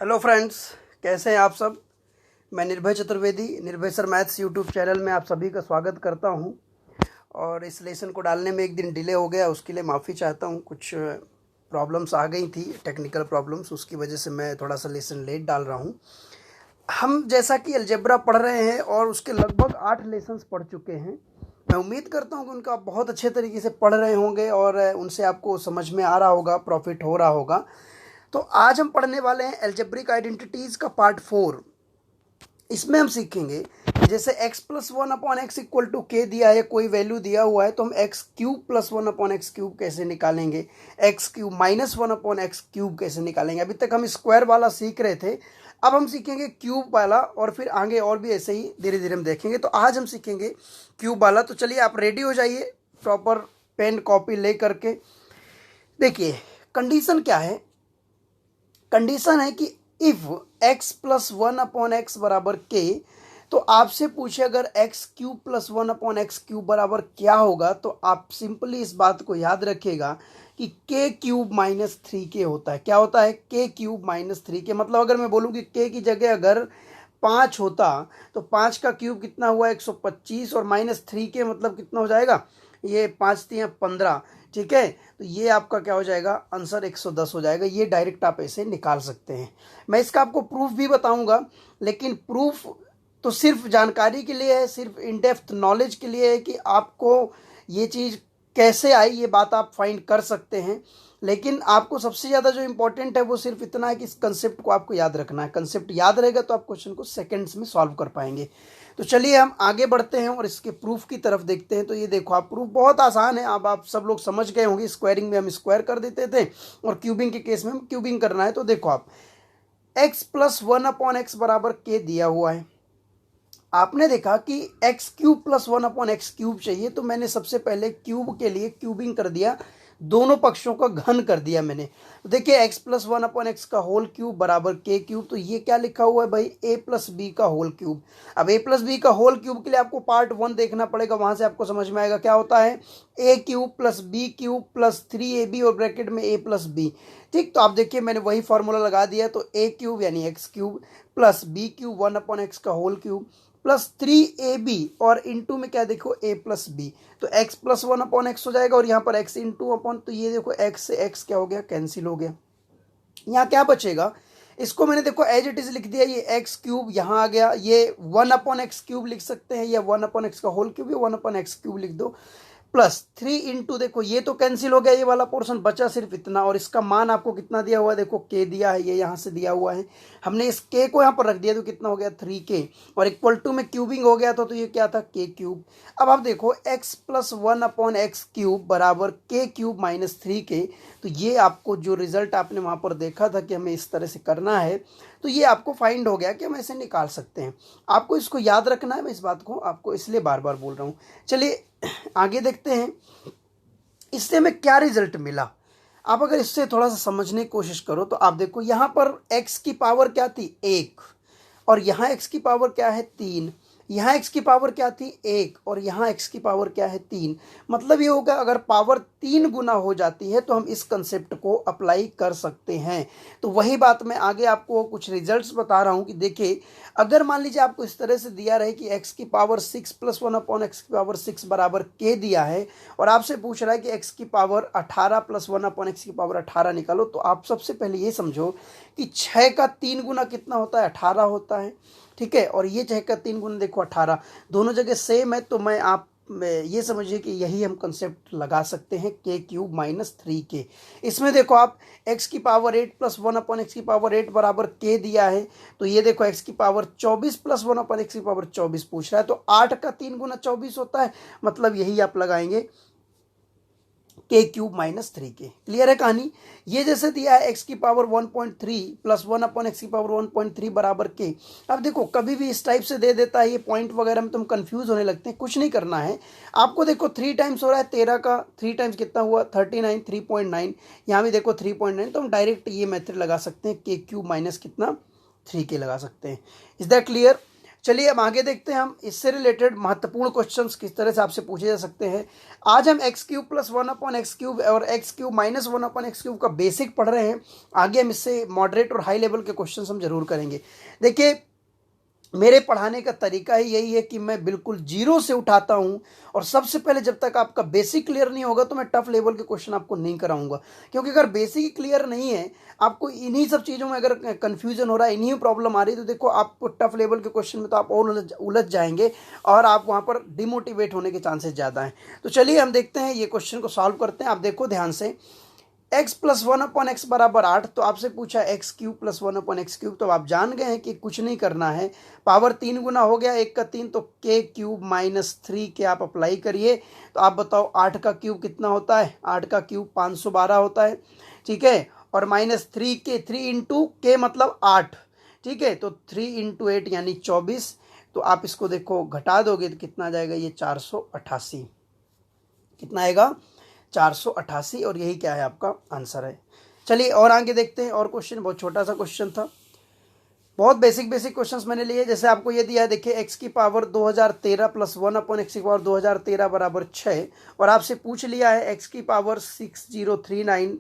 Hello friends, कैसे हैं आप सब। मैं निर्भय चतुर्वेदी निर्भय सर मैथ्स यूट्यूब चैनल में आप सभी का स्वागत करता हूं। और इस लेसन को डालने में एक दिन डिले हो गया, उसके लिए माफ़ी चाहता हूं। कुछ प्रॉब्लम्स आ गई थी, टेक्निकल प्रॉब्लम्स, उसकी वजह से मैं थोड़ा सा लेसन लेट डाल रहा हूं। हम जैसा कि अलजेब्रा पढ़ रहे हैं और उसके लगभग 8 लेसन्स पढ़ चुके हैं। मैं उम्मीद करता हूं कि उनका आप बहुत अच्छे तरीके से पढ़ रहे होंगे और उनसे आपको समझ में आ रहा होगा, प्रॉफिट हो रहा होगा। तो आज हम पढ़ने वाले हैं एल्जेब्रिक आइडेंटिटीज़ का पार्ट 4। इसमें हम सीखेंगे जैसे x plus one upon x equal to के दिया है, कोई वैल्यू दिया हुआ है, तो हम x cube plus one upon x cube कैसे निकालेंगे, x cube minus one upon x cube कैसे निकालेंगे। अभी तक हम स्क्वायर वाला सीख रहे थे, अब हम सीखेंगे क्यूब वाला और फिर आगे और भी ऐसे ही धीरे धीरे हम देखेंगे। तो आज हम सीखेंगे क्यूब वाला। तो चलिए आप रेडी हो जाइए प्रॉपर पेन कॉपी ले करके। देखिए कंडीशन क्या है। कंडीशन है कि if x plus one upon x बराबर के, तो आपसे पूछे अगर x cube plus one upon x cube बराबर क्या होगा, तो आप सिंपली इस बात को याद रखिएगा कि k क्यूब माइनस थ्री के होता है। क्या होता है? k क्यूब माइनस थ्री के। मतलब अगर मैं बोलूँ कि k की जगह अगर 5 होता तो 5 का क्यूब कितना हुआ? 125, और माइनस थ्री के मतलब कितना हो जाएगा? ये 5 3 15। ठीक है, तो ये आपका क्या हो जाएगा? आंसर 110 हो जाएगा। ये डायरेक्ट आप ऐसे निकाल सकते हैं। मैं इसका आपको प्रूफ भी बताऊंगा, लेकिन प्रूफ तो सिर्फ जानकारी के लिए है, सिर्फ इन डेप्थ नॉलेज के लिए है कि आपको ये चीज़ कैसे आई, ये बात आप फाइंड कर सकते हैं। लेकिन आपको सबसे ज़्यादा जो इंपॉर्टेंट है वो सिर्फ इतना है कि इस कंसेप्ट को आपको याद रखना है। कंसेप्ट याद रहेगा तो आप क्वेश्चन को सेकंड्स में सॉल्व कर पाएंगे। तो चलिए हम आगे बढ़ते हैं और इसके प्रूफ की तरफ देखते हैं। तो ये देखो, आप प्रूफ बहुत आसान है, अब आप सब लोग समझ गए होंगे। स्क्वायरिंग में हम स्क्वायर कर देते थे और क्यूबिंग के केस में हम क्यूबिंग करना है। तो देखो आप x plus one upon x बराबर के दिया हुआ है। आपने देखा कि x cube plus one upon x cube चाहिए, तो मैंने सबसे पहले क्यूब के लिए क्यूबिंग कर दिया, दोनों पक्षों का घन कर दिया मैंने। तो देखिए x plus one upon x का होल क्यूब बराबर के क्यूब। तो ये क्या लिखा हुआ है भाई? ए प्लस बी का होल क्यूब। अब ए प्लस बी का होल क्यूब के लिए आपको पार्ट 1 देखना पड़ेगा, वहां से आपको समझ में आएगा क्या होता है। A cube plus b cube plus 3ab और ब्रैकेट में ए प्लस बी। ठीक, तो आप देखिए मैंने वही फॉर्मूला लगा दिया। तो ए क्यूब यानी x cube plus b cube one upon x का होल क्यूब प्लस 3ab और इंटू में क्या देखो a प्लस बी। तो x plus one upon x हो जाएगा और यहाँ पर x इंटू अपॉन, तो ये देखो x से x क्या हो गया? कैंसिल हो गया। यहाँ क्या बचेगा? इसको मैंने देखो एज इट इज लिख दिया, ये एक्स क्यूब यहाँ आ गया, ये वन अपॉन एक्स क्यूब लिख सकते हैं, या वन अपॉन एक्स का होल क्यूब, या वन अपॉन एक्स क्यूब लिख दो, प्लस 3 इंटू, देखो ये तो कैंसिल हो गया, ये वाला पोर्शन बचा सिर्फ इतना। और इसका मान आपको कितना दिया हुआ है? देखो के दिया है, ये यहाँ से दिया हुआ है, हमने इस के को यहाँ पर रख दिया, तो कितना हो गया? 3k, और इक्वल टू में क्यूबिंग हो गया था, तो ये क्या था? के क्यूब। अब आप देखो x plus one upon x cube बराबर के क्यूब माइनस 3k। तो ये आपको जो रिजल्ट आपने वहाँ पर देखा था कि हमें इस तरह से करना है, तो ये आपको फाइंड हो गया कि हम ऐसे निकाल सकते हैं। आपको इसको याद रखना है, मैं इस बात को आपको इसलिए बार बार बोल रहा हूँ। चलिए आगे देखते हैं इससे हमें क्या रिजल्ट मिला। आप अगर इससे थोड़ा सा समझने की कोशिश करो तो आप देखो यहाँ पर x की पावर क्या थी? 1, और यहाँ x की पावर क्या है? 3। यहाँ x की पावर क्या थी? 1, और यहाँ x की पावर क्या है? 3। मतलब ये होगा अगर पावर 3 गुना हो जाती है तो हम इस कंसेप्ट को अप्लाई कर सकते हैं। तो वही बात मैं आगे आपको कुछ रिजल्ट्स बता रहा हूँ कि देखिए अगर मान लीजिए आपको इस तरह से दिया रहे कि x की power 6 plus one upon x की पावर 6 बराबर k दिया है, और आपसे पूछ रहा है कि x की power 18 plus one upon x की पावर 18 निकालो, तो आप सबसे पहले ये समझो कि 6 का 3 गुना कितना होता है? 18 होता है। ठीक है, और ये 6 का 3 गुना देखो 18, दोनों जगह सेम है। तो ये समझिए कि यही हम कंसेप्ट लगा सकते हैं, के क्यूब माइनस 3k। इसमें देखो आप x की power 8 plus one upon x की पावर 8 बराबर k दिया है, तो ये देखो x की power 24 plus one upon x की पावर 24 पूछ रहा है, तो 8 का 3 गुना 24 होता है। मतलब यही आप लगाएंगे, के क्यूब माइनस 3k। क्लियर है कहानी? ये जैसे दिया है x की power 1.3 plus one upon x की पावर 1.3 बराबर k। अब देखो कभी भी इस टाइप से दे देता है, ये पॉइंट वगैरह में तुम कंफ्यूज होने लगते हैं। कुछ नहीं करना है आपको। देखो 3 टाइम्स हो रहा है 13 का, 3 टाइम्स कितना हुआ? 39, 3.9। यहाँ भी देखो 3.9, तो हम डायरेक्ट ये मेथड लगा सकते हैं, के क्यूब माइनस कितना? 3k लगा सकते हैं। Is that clear? चलिए अब आगे देखते हैं हम इससे रिलेटेड महत्वपूर्ण क्वेश्चंस किस तरह से आपसे पूछे जा सकते हैं। आज हम x cube plus one upon x cube और x cube minus one upon x cube का बेसिक पढ़ रहे हैं। आगे हम इससे मॉडरेट और हाई लेवल के क्वेश्चंस हम जरूर करेंगे। देखिए मेरे पढ़ाने का तरीका ही यही है कि मैं बिल्कुल जीरो से उठाता हूं और सबसे पहले जब तक आपका बेसिक क्लियर नहीं होगा तो मैं टफ लेवल के क्वेश्चन आपको नहीं कराऊंगा, क्योंकि अगर बेसिक क्लियर नहीं है, आपको इन्हीं सब चीज़ों में अगर कंफ्यूजन हो रहा है, इन्हीं में प्रॉब्लम आ रही है, तो देखो आपको टफ लेवल के क्वेश्चन में तो आप और उलझ जाएंगे और आप वहाँ पर डिमोटिवेट होने के चांसेस ज़्यादा हैं। तो चलिए हम देखते हैं ये क्वेश्चन को सॉल्व करते हैं। आप देखो ध्यान से, x plus one upon x बराबर 8, तो आपसे पूछा x cube plus one upon x cube, तो आप जान गए हैं कि कुछ नहीं करना है, पावर 3 गुना हो गया 1 का 3, तो के क्यूब माइनस 3 के आप अप्लाई करिए। तो आप बताओ 8 का क्यूब कितना होता है, 8 का क्यूब 512 होता है, ठीक है, और माइनस 3 के 3 इंटू के मतलब 8, ठीक है, तो 3 इंटू 8 यानी 24। तो आप इसको देखो घटा दोगे तो कितना आ जाएगा, ये 488, कितना आएगा 488, और यही क्या है आपका आंसर है। चलिए और आगे देखते हैं और क्वेश्चन, बहुत छोटा सा क्वेश्चन था, बहुत बेसिक क्वेश्चंस मैंने लिए। जैसे आपको ये दिया है, देखिए एक्स की power 2013 plus one upon x की पावर 2013 बराबर 6, और आपसे पूछ लिया है एक्स की power 6039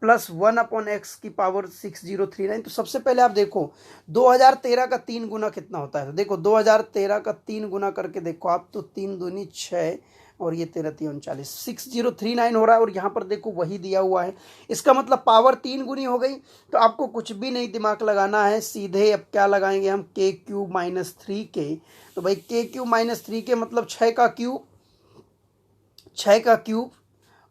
plus one upon x की पावर 6039। तो सबसे पहले आप देखो 2013 का 3 गुना कितना होता है, तो देखो 2013 का 3 गुना करके देखो आप, तो 3 दूनी 6 और ये 13 6039 हो रहा है, और यहाँ पर देखो वही दिया हुआ है, इसका मतलब पावर 3 गुनी हो गई। तो आपको कुछ भी नहीं दिमाग लगाना है, सीधे अब क्या लगाएंगे हम, के क्यूब माइनस 3 के। तो भाई के क्यूब माइनस 3 के मतलब 6 का क्यूब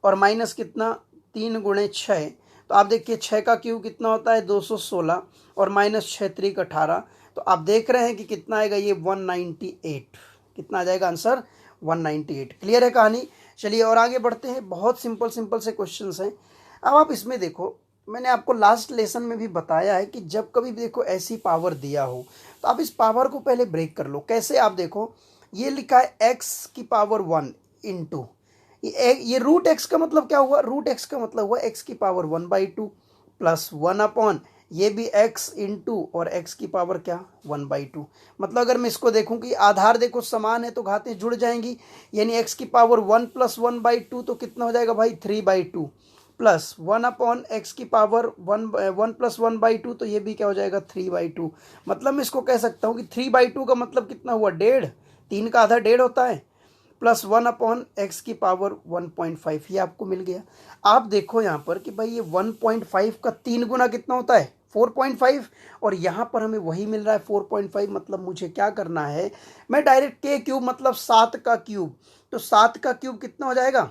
और माइनस कितना 3 गुणे 6। तो आप देखिए 6 का क्यूब कितना होता है 216 और माइनस 6 3 18, तो आप देख रहे हैं कि कितना आएगा ये 198, कितना आ जाएगा आंसर 198। क्लियर है कहानी। चलिए और आगे बढ़ते हैं, बहुत सिंपल से क्वेश्चंस हैं। अब आप इसमें देखो, मैंने आपको लास्ट लेसन में भी बताया है कि जब कभी भी देखो ऐसी पावर दिया हो तो आप इस पावर को पहले ब्रेक कर लो। कैसे, आप देखो ये लिखा है एक्स की पावर 1 इंटू ये रूट एक्स का मतलब क्या हुआ, रूट एक्स का मतलब हुआ एक्स की पावर 1/2 प्लस 1 अपॉन ये भी x इंटू और x की पावर क्या 1/2। मतलब अगर मैं इसको देखूं कि आधार देखो समान है तो घातें जुड़ जाएंगी, यानी x की पावर 1 प्लस 1/2 तो कितना हो जाएगा भाई 3/2 प्लस 1 अपॉन एक्स की पावर 1 प्लस 1/2, तो ये भी क्या हो जाएगा 3/2। मतलब मैं इसको कह सकता हूँ कि 3/2 का मतलब कितना हुआ 1.5, 3 का आधा 1.5 होता है, प्लस 1 अपॉन एक्स की पावर 1.5, ये आपको मिल गया। आप देखो यहाँ पर कि भाई ये 1.5 का 3 गुना कितना होता है 4.5, और यहाँ पर हमें वही मिल रहा है 4.5। मतलब मुझे क्या करना है, मैं डायरेक्ट के क्यूब मतलब 7 का क्यूब, तो 7 का क्यूब कितना हो जाएगा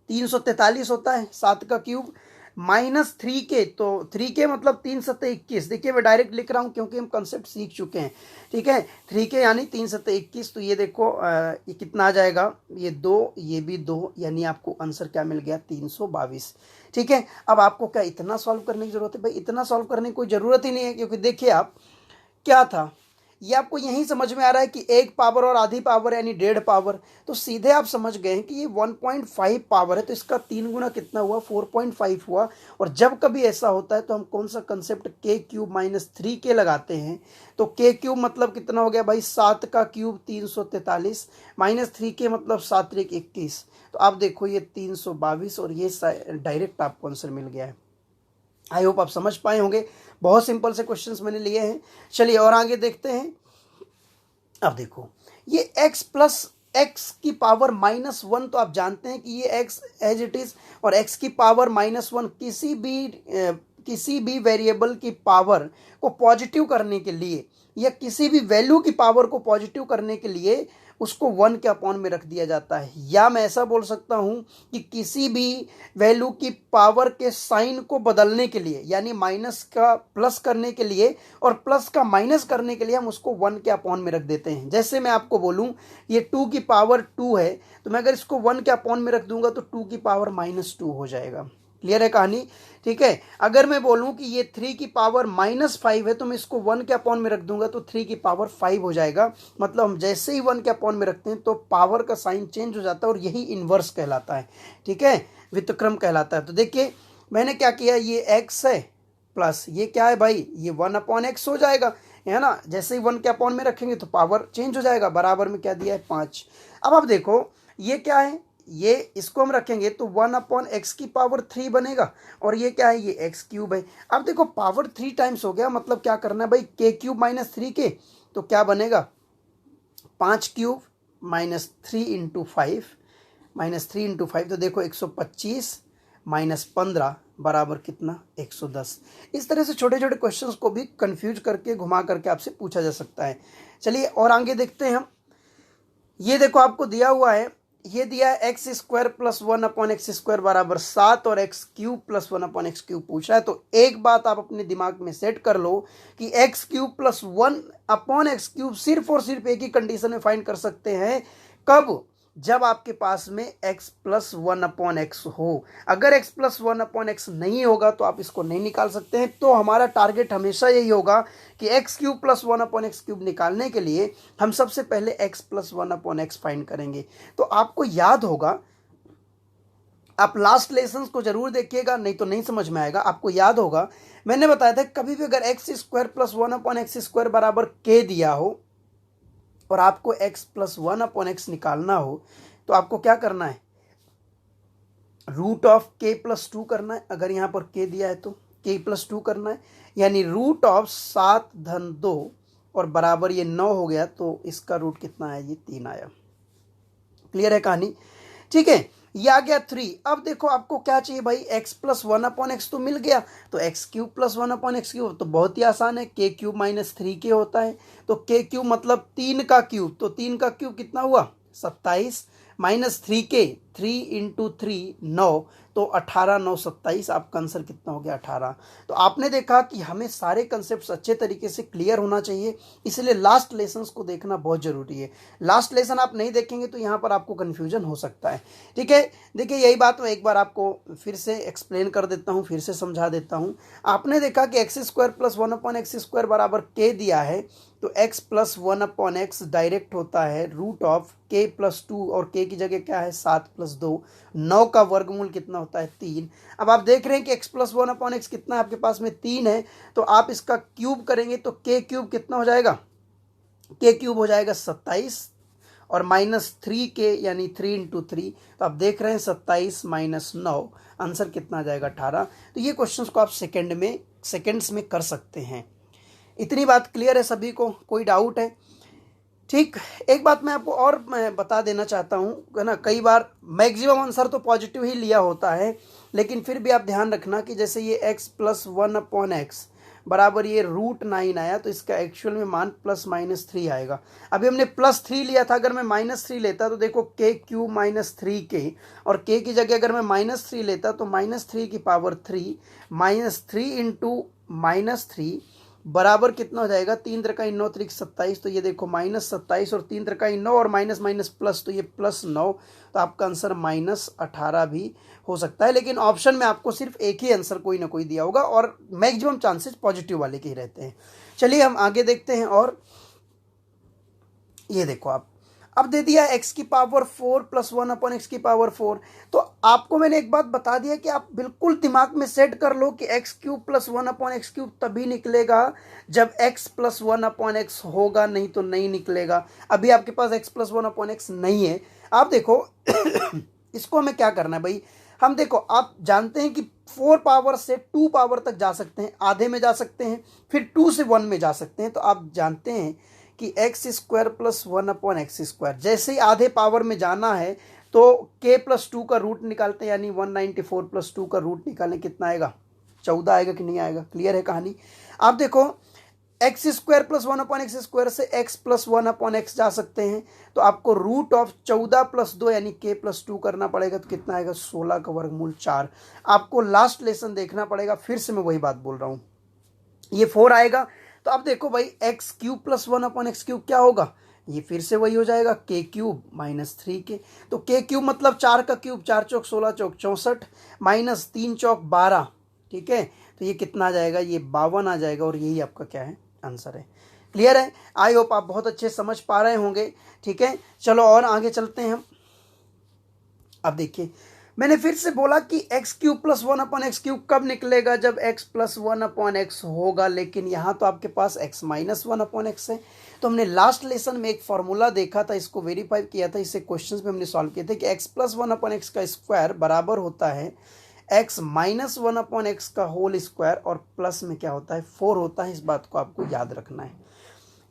343 होता है 7 का क्यूब, माइनस 3 के, तो 3 के मतलब 3 सत्ते 21। देखिए मैं डायरेक्ट लिख रहा हूँ क्योंकि हम कंसेप्ट सीख चुके हैं, ठीक है, 3 के यानी 3 सत्ते 21। तो ये देखो ये कितना आ जाएगा, ये 2 ये भी 2, यानी आपको आंसर क्या मिल गया 322। ठीक है, अब आपको क्या इतना सॉल्व करने की जरूरत है, भाई इतना सॉल्व करने की कोई ज़रूरत ही नहीं है, क्योंकि देखिए आप क्या था, ये आपको यही समझ में आ रहा है कि 1 पावर और आधी पावर यानी 1.5 पावर, तो सीधे आप समझ गए हैं कि ये 1.5 पावर है, तो इसका 3 गुना कितना हुआ 4.5 हुआ। और जब कभी ऐसा होता है तो हम कौन सा कंसेप्ट के क्यूब माइनस 3 के लगाते हैं, तो के क्यूब मतलब कितना हो गया भाई 7 का क्यूब 343 माइनस 3 के मतलब 7 3 21। तो आप देखो ये 322 और ये डायरेक्ट आपको आंसर मिल गया है। आई होप आप समझ पाए होंगे, बहुत सिंपल से क्वेश्चंस मैंने लिए हैं। चलिए और आगे देखते हैं। अब देखो ये x प्लस एक्स की पावर -1, तो आप जानते हैं कि ये x एज इट इज, और x की पावर -1 किसी भी वेरिएबल की पावर को पॉजिटिव करने के लिए या किसी भी वैल्यू की पावर को पॉजिटिव करने के लिए उसको 1 के अपॉन में रख दिया जाता है। या मैं ऐसा बोल सकता हूं कि किसी भी वैल्यू की पावर के साइन को बदलने के लिए, यानी माइनस का प्लस करने के लिए और प्लस का माइनस करने के लिए हम उसको 1 के अपॉन में रख देते हैं। जैसे मैं आपको बोलूं ये 2 की पावर 2 है, तो मैं अगर इसको 1 के अपॉन में रख दूंगा तो 2 की पावर -2 हो जाएगा। क्लियर है कहानी, ठीक है। अगर मैं बोलूं कि ये 3 की पावर -5 है, तो मैं इसको 1 के अपॉन में रख दूंगा तो 3 की पावर 5 हो जाएगा। मतलब हम जैसे ही 1 के अपॉन में रखते हैं तो पावर का साइन चेंज हो जाता है, और यही इन्वर्स कहलाता है, ठीक है, व्युत्क्रम कहलाता है। तो देखिए मैंने क्या किया, ये x है प्लस ये क्या है भाई, ये 1/x हो जाएगा, है ना। जैसे ही 1 के अपॉन में रखेंगे तो पावर चेंज हो जाएगा, बराबर में क्या दिया है 5। अब आप देखो ये क्या है, ये इसको हम रखेंगे तो 1/x की पावर 3 बनेगा, और ये क्या है, ये x क्यूब है। अब देखो पावर 3 टाइम्स हो गया, मतलब क्या करना है भाई, k क्यूब माइनस 3k, तो क्या बनेगा 5 क्यूब माइनस 3 इंटू 5, तो देखो 125 माइनस 15 बराबर कितना 110। इस तरह से छोटे छोटे क्वेश्चंस को भी कंफ्यूज करके घुमा करके आपसे पूछा जा सकता है। चलिए और आगे देखते हैं हम। ये देखो आपको दिया हुआ है, ये दिया है एक्स स्क्वायर प्लस 1/x² बराबर 7 और एक्स क्यूब प्लस 1/x³ पूछा है। तो एक बात आप अपने दिमाग में सेट कर लो कि एक्स क्यूब प्लस 1/x³ सिर्फ और सिर्फ एक ही कंडीशन में फाइंड कर सकते हैं, कब, जब आपके पास में x प्लस 1/x हो। अगर x प्लस 1/x नहीं होगा तो आप इसको नहीं निकाल सकते हैं। तो हमारा टारगेट हमेशा यही होगा कि x क्यूब प्लस 1/x³ निकालने के लिए हम सबसे पहले x प्लस 1/x फाइंड करेंगे। तो आपको याद होगा, आप लास्ट लेसन को जरूर देखिएगा, नहीं तो नहीं समझ में आएगा। आपको याद होगा मैंने बताया था कभी भी अगर x² प्लस 1/x² बराबर k दिया हो और आपको x प्लस 1/x निकालना हो तो आपको क्या करना है, रूट ऑफ k प्लस 2 करना है। अगर यहाँ पर k दिया है तो k प्लस 2 करना है, यानी रूट ऑफ 7-2 और बराबर ये 9 हो गया, तो इसका रूट कितना है, ये 3 आया। क्लियर है कहानी, ठीक है। ये आ गया 3। अब देखो आपको क्या चाहिए भाई, x प्लस 1/x तो मिल गया, तो x क्यूब प्लस 1/x³ तो बहुत ही आसान है, k क्यूब माइनस 3k होता है। तो k क्यूब मतलब 3 का क्यूब, तो 3 का क्यूब कितना हुआ 27 माइनस 3k, 3 इंटू 3 9, तो 18 9 27, आपका आंसर कितना हो गया 18। तो आपने देखा कि हमें सारे कंसेप्ट अच्छे तरीके से क्लियर होना चाहिए, इसलिए लास्ट लेसन्स को देखना बहुत जरूरी है। लास्ट लेसन आप नहीं देखेंगे तो यहाँ पर आपको कन्फ्यूजन हो सकता है, ठीक है। देखिए यही बात मैं एक बार आपको फिर से एक्सप्लेन कर देता हूँ, फिर से समझा देता हूँ। आपने देखा कि x² प्लस 1/x² बराबर k दिया है, तो x प्लस 1/x डायरेक्ट होता है रूट ऑफ k प्लस 2, और k की जगह क्या है 7 प्लस 2, 9 का वर्गमूल कितना होता है 3। अब आप देख रहे हैं कि x प्लस 1/x कितना है आपके पास में 3 है, तो आप इसका क्यूब करेंगे तो k क्यूब कितना हो जाएगा, k क्यूब हो जाएगा 27 और माइनस 3k यानी 3 इंटू 3, तो आप देख रहे हैं 27 माइनस 9, आंसर कितना आ जाएगा 18। तो ये क्वेश्चंस को आप सेकेंड्स में कर सकते हैं। इतनी बात क्लियर है सभी को, कोई डाउट है, ठीक। एक बात मैं आपको और मैं बता देना चाहता हूँ, है ना, कई बार मैक्सिमम आंसर तो पॉजिटिव ही लिया होता है, लेकिन फिर भी आप ध्यान रखना कि जैसे ये x प्लस 1/x बराबर ये रूट 9 आया, तो इसका एक्चुअल में मान प्लस माइनस 3 आएगा। अभी हमने प्लस 3 लिया था, अगर मैं माइनस 3 लेता तो देखो k क्यूब माइनस 3k, और k की जगह अगर मैं माइनस 3 लेता तो माइनस 3 की पावर 3 माइनस 3 इंटू माइनस 3 बराबर कितना हो जाएगा, 3 त्रिकाई 9 त्रिक 27, तो ये देखो माइनस 27 और 3 त्रिकाई 9 और माइनस माइनस प्लस, तो ये प्लस 9, तो आपका आंसर माइनस 18 भी हो सकता है। लेकिन ऑप्शन में आपको सिर्फ एक ही आंसर कोई ना कोई दिया होगा, और मैक्सिमम चांसेस पॉजिटिव वाले के ही रहते हैं। चलिए हम आगे देखते हैं। और ये देखो आप, अब दे दिया x की पावर 4 प्लस 1/x की पावर 4। तो आपको मैंने एक बात बता दिया कि आप बिल्कुल दिमाग में सेट कर लो कि x क्यूब प्लस 1/x³ तभी निकलेगा जब x प्लस 1/x होगा, नहीं तो नहीं निकलेगा। अभी आपके पास x प्लस 1/x नहीं है। आप देखो इसको हमें क्या करना है भाई, हम देखो आप जानते हैं कि 4 पावर से 2 पावर तक जा सकते हैं, आधे में जा सकते हैं, फिर 2 से 1 में जा सकते हैं। तो आप जानते हैं कि x² प्लस 1/x², जैसे ही आधे पावर में जाना है तो k प्लस 2 का रूट निकालते हैं, यानी 194 प्लस 2 का रूट निकालें, कितना आएगा 14 आएगा कि नहीं आएगा। क्लियर है कहानी। आप देखो x² प्लस 1/x² से x प्लस 1/x जा सकते हैं, तो आपको रूट ऑफ 14 प्लस 2 यानी k प्लस 2 करना पड़ेगा, तो कितना आएगा 16 का वर्गमूल 4। आपको लास्ट लेसन देखना पड़ेगा, फिर से मैं वही बात बोल रहा हूँ, ये 4 आएगा। तो अब देखो भाई x क्यूब प्लस 1/x³ क्या होगा, ये फिर से वही हो जाएगा k क्यूब माइनस 3k। तो k क्यूब मतलब 4 का क्यूब, 4 चौक 16 चौक 64 माइनस 3 चौक 12, ठीक है। तो ये कितना आ जाएगा, ये 52 आ जाएगा, और यही आपका क्या है आंसर है। क्लियर है, आई होप आप बहुत अच्छे समझ पा रहे होंगे, ठीक है। चलो और आगे चलते हैं हम। अब देखिए मैंने फिर से बोला कि एक्स क्यूब प्लस 1/x³ कब निकलेगा, जब x प्लस 1/x होगा, लेकिन यहाँ तो आपके पास x माइनस 1/x है। तो हमने लास्ट लेसन में एक फॉर्मूला देखा था, इसको वेरीफाई किया था, इससे क्वेश्चंस में हमने सॉल्व किए थे कि x प्लस 1/x का स्क्वायर बराबर होता है x माइनस 1/x का होल स्क्वायर, और प्लस में क्या होता है 4 होता है। इस बात को आपको याद रखना है,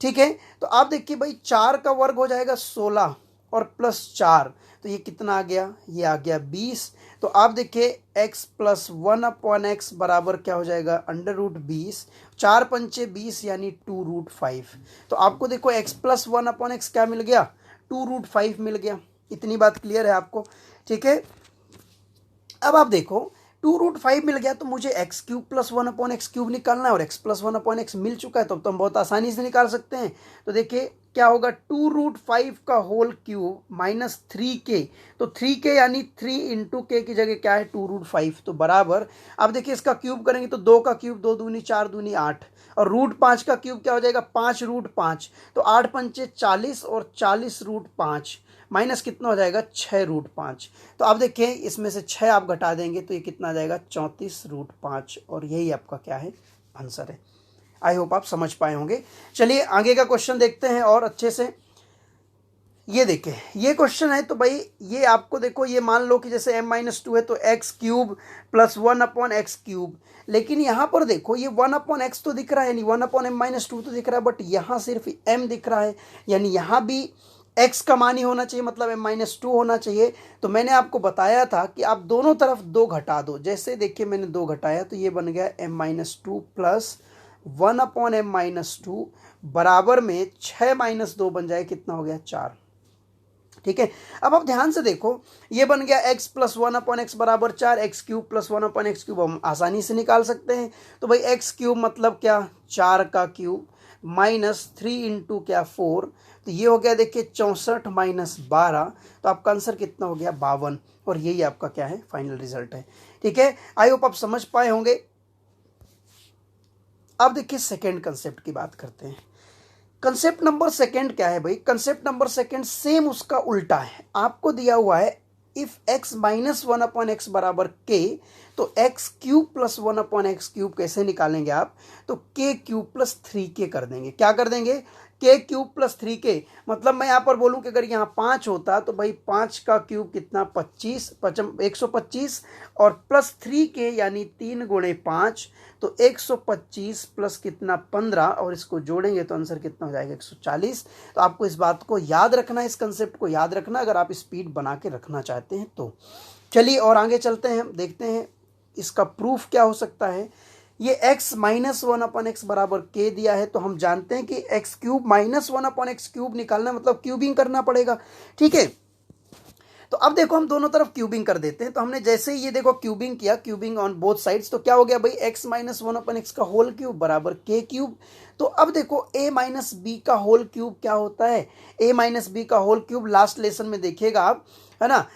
ठीक है। तो आप देखिए भाई 4 का वर्ग हो जाएगा 16 और प्लस 4, तो ये कितना आ गया, ये आ गया 20। तो आप देखिए x प्लस 1/x बराबर क्या हो जाएगा √20, 4 पंचे 20 यानी 2√5। तो आपको देखो x प्लस 1/x क्या मिल गया, 2√5 मिल गया। इतनी बात क्लियर है आपको, ठीक है। अब आप देखो 2√5 मिल गया, तो मुझे x³ प्लस 1/x³ निकालना है, और x प्लस 1/x मिल चुका है, तो हम बहुत आसानी से निकाल सकते हैं। तो देखिए क्या होगा, 2√5 का होल क्यूब माइनस 3k, तो 3k यानी 3 इंटू के की जगह क्या है 2√5, तो बराबर। अब देखिए इसका क्यूब करेंगे तो 2 का क्यूब 2 दूनी 4 दूनी 8, और √5 का क्यूब क्या हो जाएगा 5√5, तो 8 पंचे 40 और 40√5 माइनस कितना हो जाएगा 6√5। तो अब देखिए इसमें से 6 आप घटा देंगे तो ये कितना आ जाएगा 34√5, और यही आपका क्या है आंसर है। आई होप आप समझ पाए होंगे। चलिए आगे का क्वेश्चन देखते हैं और अच्छे से। ये देखिए ये क्वेश्चन है, तो भाई ये आपको देखो, ये मान लो कि जैसे m-2 है तो x³ प्लस 1/x³, लेकिन यहाँ पर देखो ये 1/x तो दिख रहा है, यानी 1/m-2 तो दिख रहा है, बट यहाँ सिर्फ m दिख रहा है, यानी यहाँ भी x का मान ही होना चाहिए, मतलब m-2 होना चाहिए। तो मैंने आपको बताया था कि आप दोनों तरफ 2 घटा दो। जैसे देखिए मैंने 2 घटाया तो ये बन गया m-2 प्लस 1/m-2 बराबर में 6 माइनस 2 बन जाए, कितना हो गया 4, ठीक है। अब आप ध्यान से देखो, ये बन गया x प्लस 1/x बराबर 4, x³ प्लस 1/x³ हम आसानी से निकाल सकते हैं। तो भाई x³ मतलब क्या 4 का क्यूब माइनस 3 इंटू क्या 4, तो ये हो गया देखिए 64 माइनस 12, तो आपका आंसर कितना हो गया 52, और यही आपका क्या है फाइनल रिजल्ट है, ठीक है। आई होप आप समझ पाए होंगे। अब देखिए सेकेंड कंसेप्ट की बात करते हैं। कंसेप्ट नंबर सेकेंड क्या है भाई, कंसेप्ट नंबर सेकेंड सेम उसका उल्टा है। आपको दिया हुआ है इफ x माइनस 1/x बराबर k, तो x³ प्लस 1/x³ कैसे निकालेंगे आप, तो k³ प्लस 3k कर देंगे। क्या कर देंगे, k³ प्लस 3k, मतलब मैं यहाँ पर बोलूँ कि अगर यहाँ 5 होता तो भाई 5 का क्यूब कितना 25 125, और प्लस 3k यानी 3 गुणे 5, तो 125 प्लस कितना 15, और इसको जोड़ेंगे तो आंसर कितना हो जाएगा 140। तो आपको इस बात को याद रखना है, इस कंसेप्ट को याद रखना अगर आप स्पीड बना के रखना चाहते हैं तो। चलिए और आगे चलते हैं, देखते हैं इसका प्रूफ क्या हो सकता है। ये x माइनस 1/x बराबर k दिया है, तो हम जानते हैं कि x³ माइनस 1/x³ निकालना मतलब क्यूबिंग करना पड़ेगा, ठीक है। तो अब देखो हम दोनों तरफ क्यूबिंग कर देते हैं। तो हमने जैसे ही ये देखो क्यूबिंग किया, क्यूबिंग ऑन बोथ साइड्स, तो क्या हो गया भाई x माइनस 1/x का होल क्यूब बराबर k³। तो अब देखो a माइनस बी का होल क्यूब क्या होता है, a माइनस बी का होल क्यूब लास्ट लेसन में देखिएगा आप, है ना,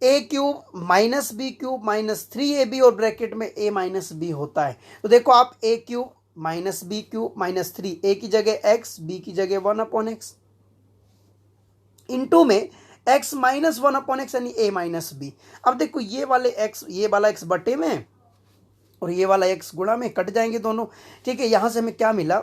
a³ minus b³ minus 3ab, और ब्रैकेट में a माइनस बी होता है। तो देखो आप a³ minus b³ minus 3, a की जगह x, b की जगह 1/x, इंटू में x माइनस 1/x यानी a माइनस बी। अब देखो ये वाले x, ये वाला x बटे में और ये वाला x गुणा में, कट जाएंगे दोनों, ठीक है। यहां से हमें क्या मिला,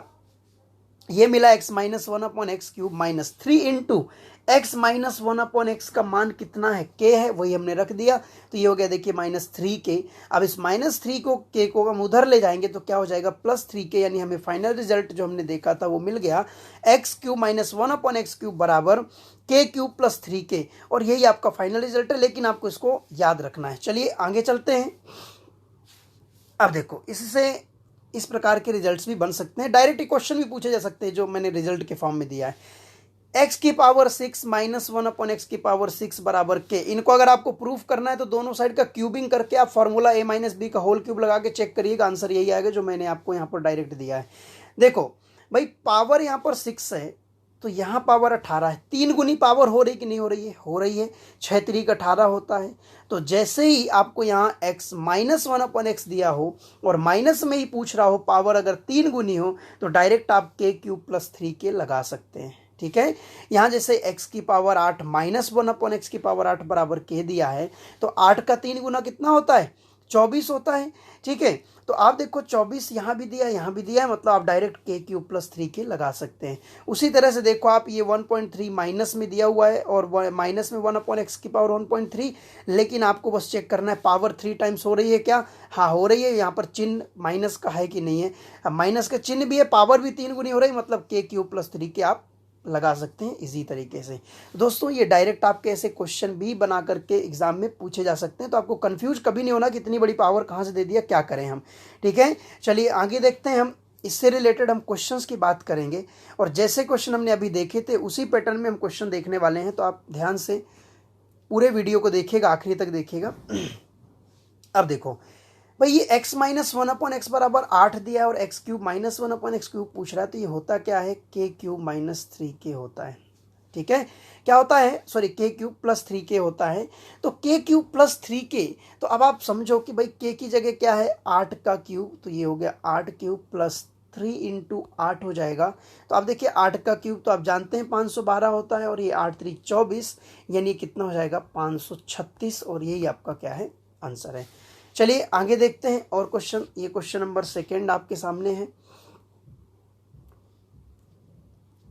ये मिला x minus 1/x³ minus 3 into x minus 1/x का मान कितना है k है, वही हमने रख दिया। तो ये हो गया देखिए माइनस 3k। अब इस माइनस 3 को k को हम उधर ले जाएंगे तो क्या हो जाएगा प्लस 3k, यानी हमें फाइनल रिजल्ट जो हमने देखा था वो मिल गया x³ माइनस 1/x³ बराबर k³ प्लस 3k, और यही आपका फाइनल रिजल्ट है, लेकिन आपको इसको याद रखना है। चलिए आगे चलते हैं। अब देखो इससे इस प्रकार के रिजल्ट्स भी बन सकते हैं, डायरेक्ट क्वेश्चन भी पूछे जा सकते हैं जो मैंने रिजल्ट के फॉर्म में दिया है। x की पावर 6 माइनस 1/x की पावर 6 बराबर k, इनको अगर आपको प्रूफ करना है तो दोनों साइड का क्यूबिंग करके आप फॉर्मूला a माइनस बी का होल क्यूब लगा के चेक करिएगा, आंसर यही आएगा जो मैंने आपको यहाँ पर डायरेक्ट दिया है। देखो भाई पावर यहाँ पर 6 है, तो यहाँ पावर 18 है, 3 गुनी पावर हो रही कि नहीं हो रही है, हो रही है, 6 3 18 होता है। तो जैसे ही आपको यहाँ x माइनस 1/x दिया हो और माइनस में ही पूछ रहा हो पावर अगर 3 गुनी हो, तो डायरेक्ट आप k³ प्लस 3k लगा सकते हैं, ठीक है। यहाँ जैसे x की पावर 8 माइनस 1/x की पावर 8 बराबर k दिया है, तो 8 का 3 गुना कितना होता है, 24 होता है, ठीक है। तो आप देखो 24 यहाँ भी दिया है, यहाँ भी दिया है, मतलब आप direct k cube plus 3k लगा सकते हैं। उसी तरह से देखो आप ये 1.3 माइनस में दिया हुआ है और माइनस में 1/x की पावर 1.3, लेकिन आपको बस चेक करना है पावर 3 टाइम्स हो रही है क्या, हाँ हो रही है। यहाँ पर चिन्ह माइनस का है कि नहीं है, अब माइनस का चिन्ह भी है, पावर भी 3 गुनी हो रही है, मतलब k क्यूब प्लस 3k आप लगा सकते हैं इजी तरीके से। दोस्तों ये डायरेक्ट आपके ऐसे क्वेश्चन भी बना करके एग्जाम में पूछे जा सकते हैं, तो आपको कंफ्यूज कभी नहीं होना कि इतनी बड़ी पावर कहाँ से दे दिया, क्या करें हम, ठीक है। चलिए आगे देखते हैं, हम इससे रिलेटेड हम क्वेश्चंस की बात करेंगे, और जैसे क्वेश्चन हमने अभी देखे थे उसी पैटर्न में हम क्वेश्चन देखने वाले हैं, तो आप ध्यान से पूरे वीडियो को देखिएगा, आखिरी तक देखिएगा। अब देखो भाई ये x माइनस 1/x बराबर 8 दिया है और x cube minus 1/x cube पूछ रहा है, तो ये होता क्या है, k क्यूब माइनस 3k होता है, ठीक है। क्या होता है, sorry k cube plus 3k होता है। तो k क्यूब प्लस 3k, तो अब आप समझो कि भाई k की जगह क्या है, 8 का क्यूब, तो ये हो गया 8 क्यूब प्लस 3 इंटू 8 हो जाएगा। तो आप देखिए 8 का क्यूब तो आप जानते हैं 512 होता है, और ये 8 3 24, यानी कितना हो जाएगा 536, और यही आपका क्या है, आंसर है। चलिए आगे देखते हैं और क्वेश्चन, ये क्वेश्चन नंबर 2 आपके सामने है।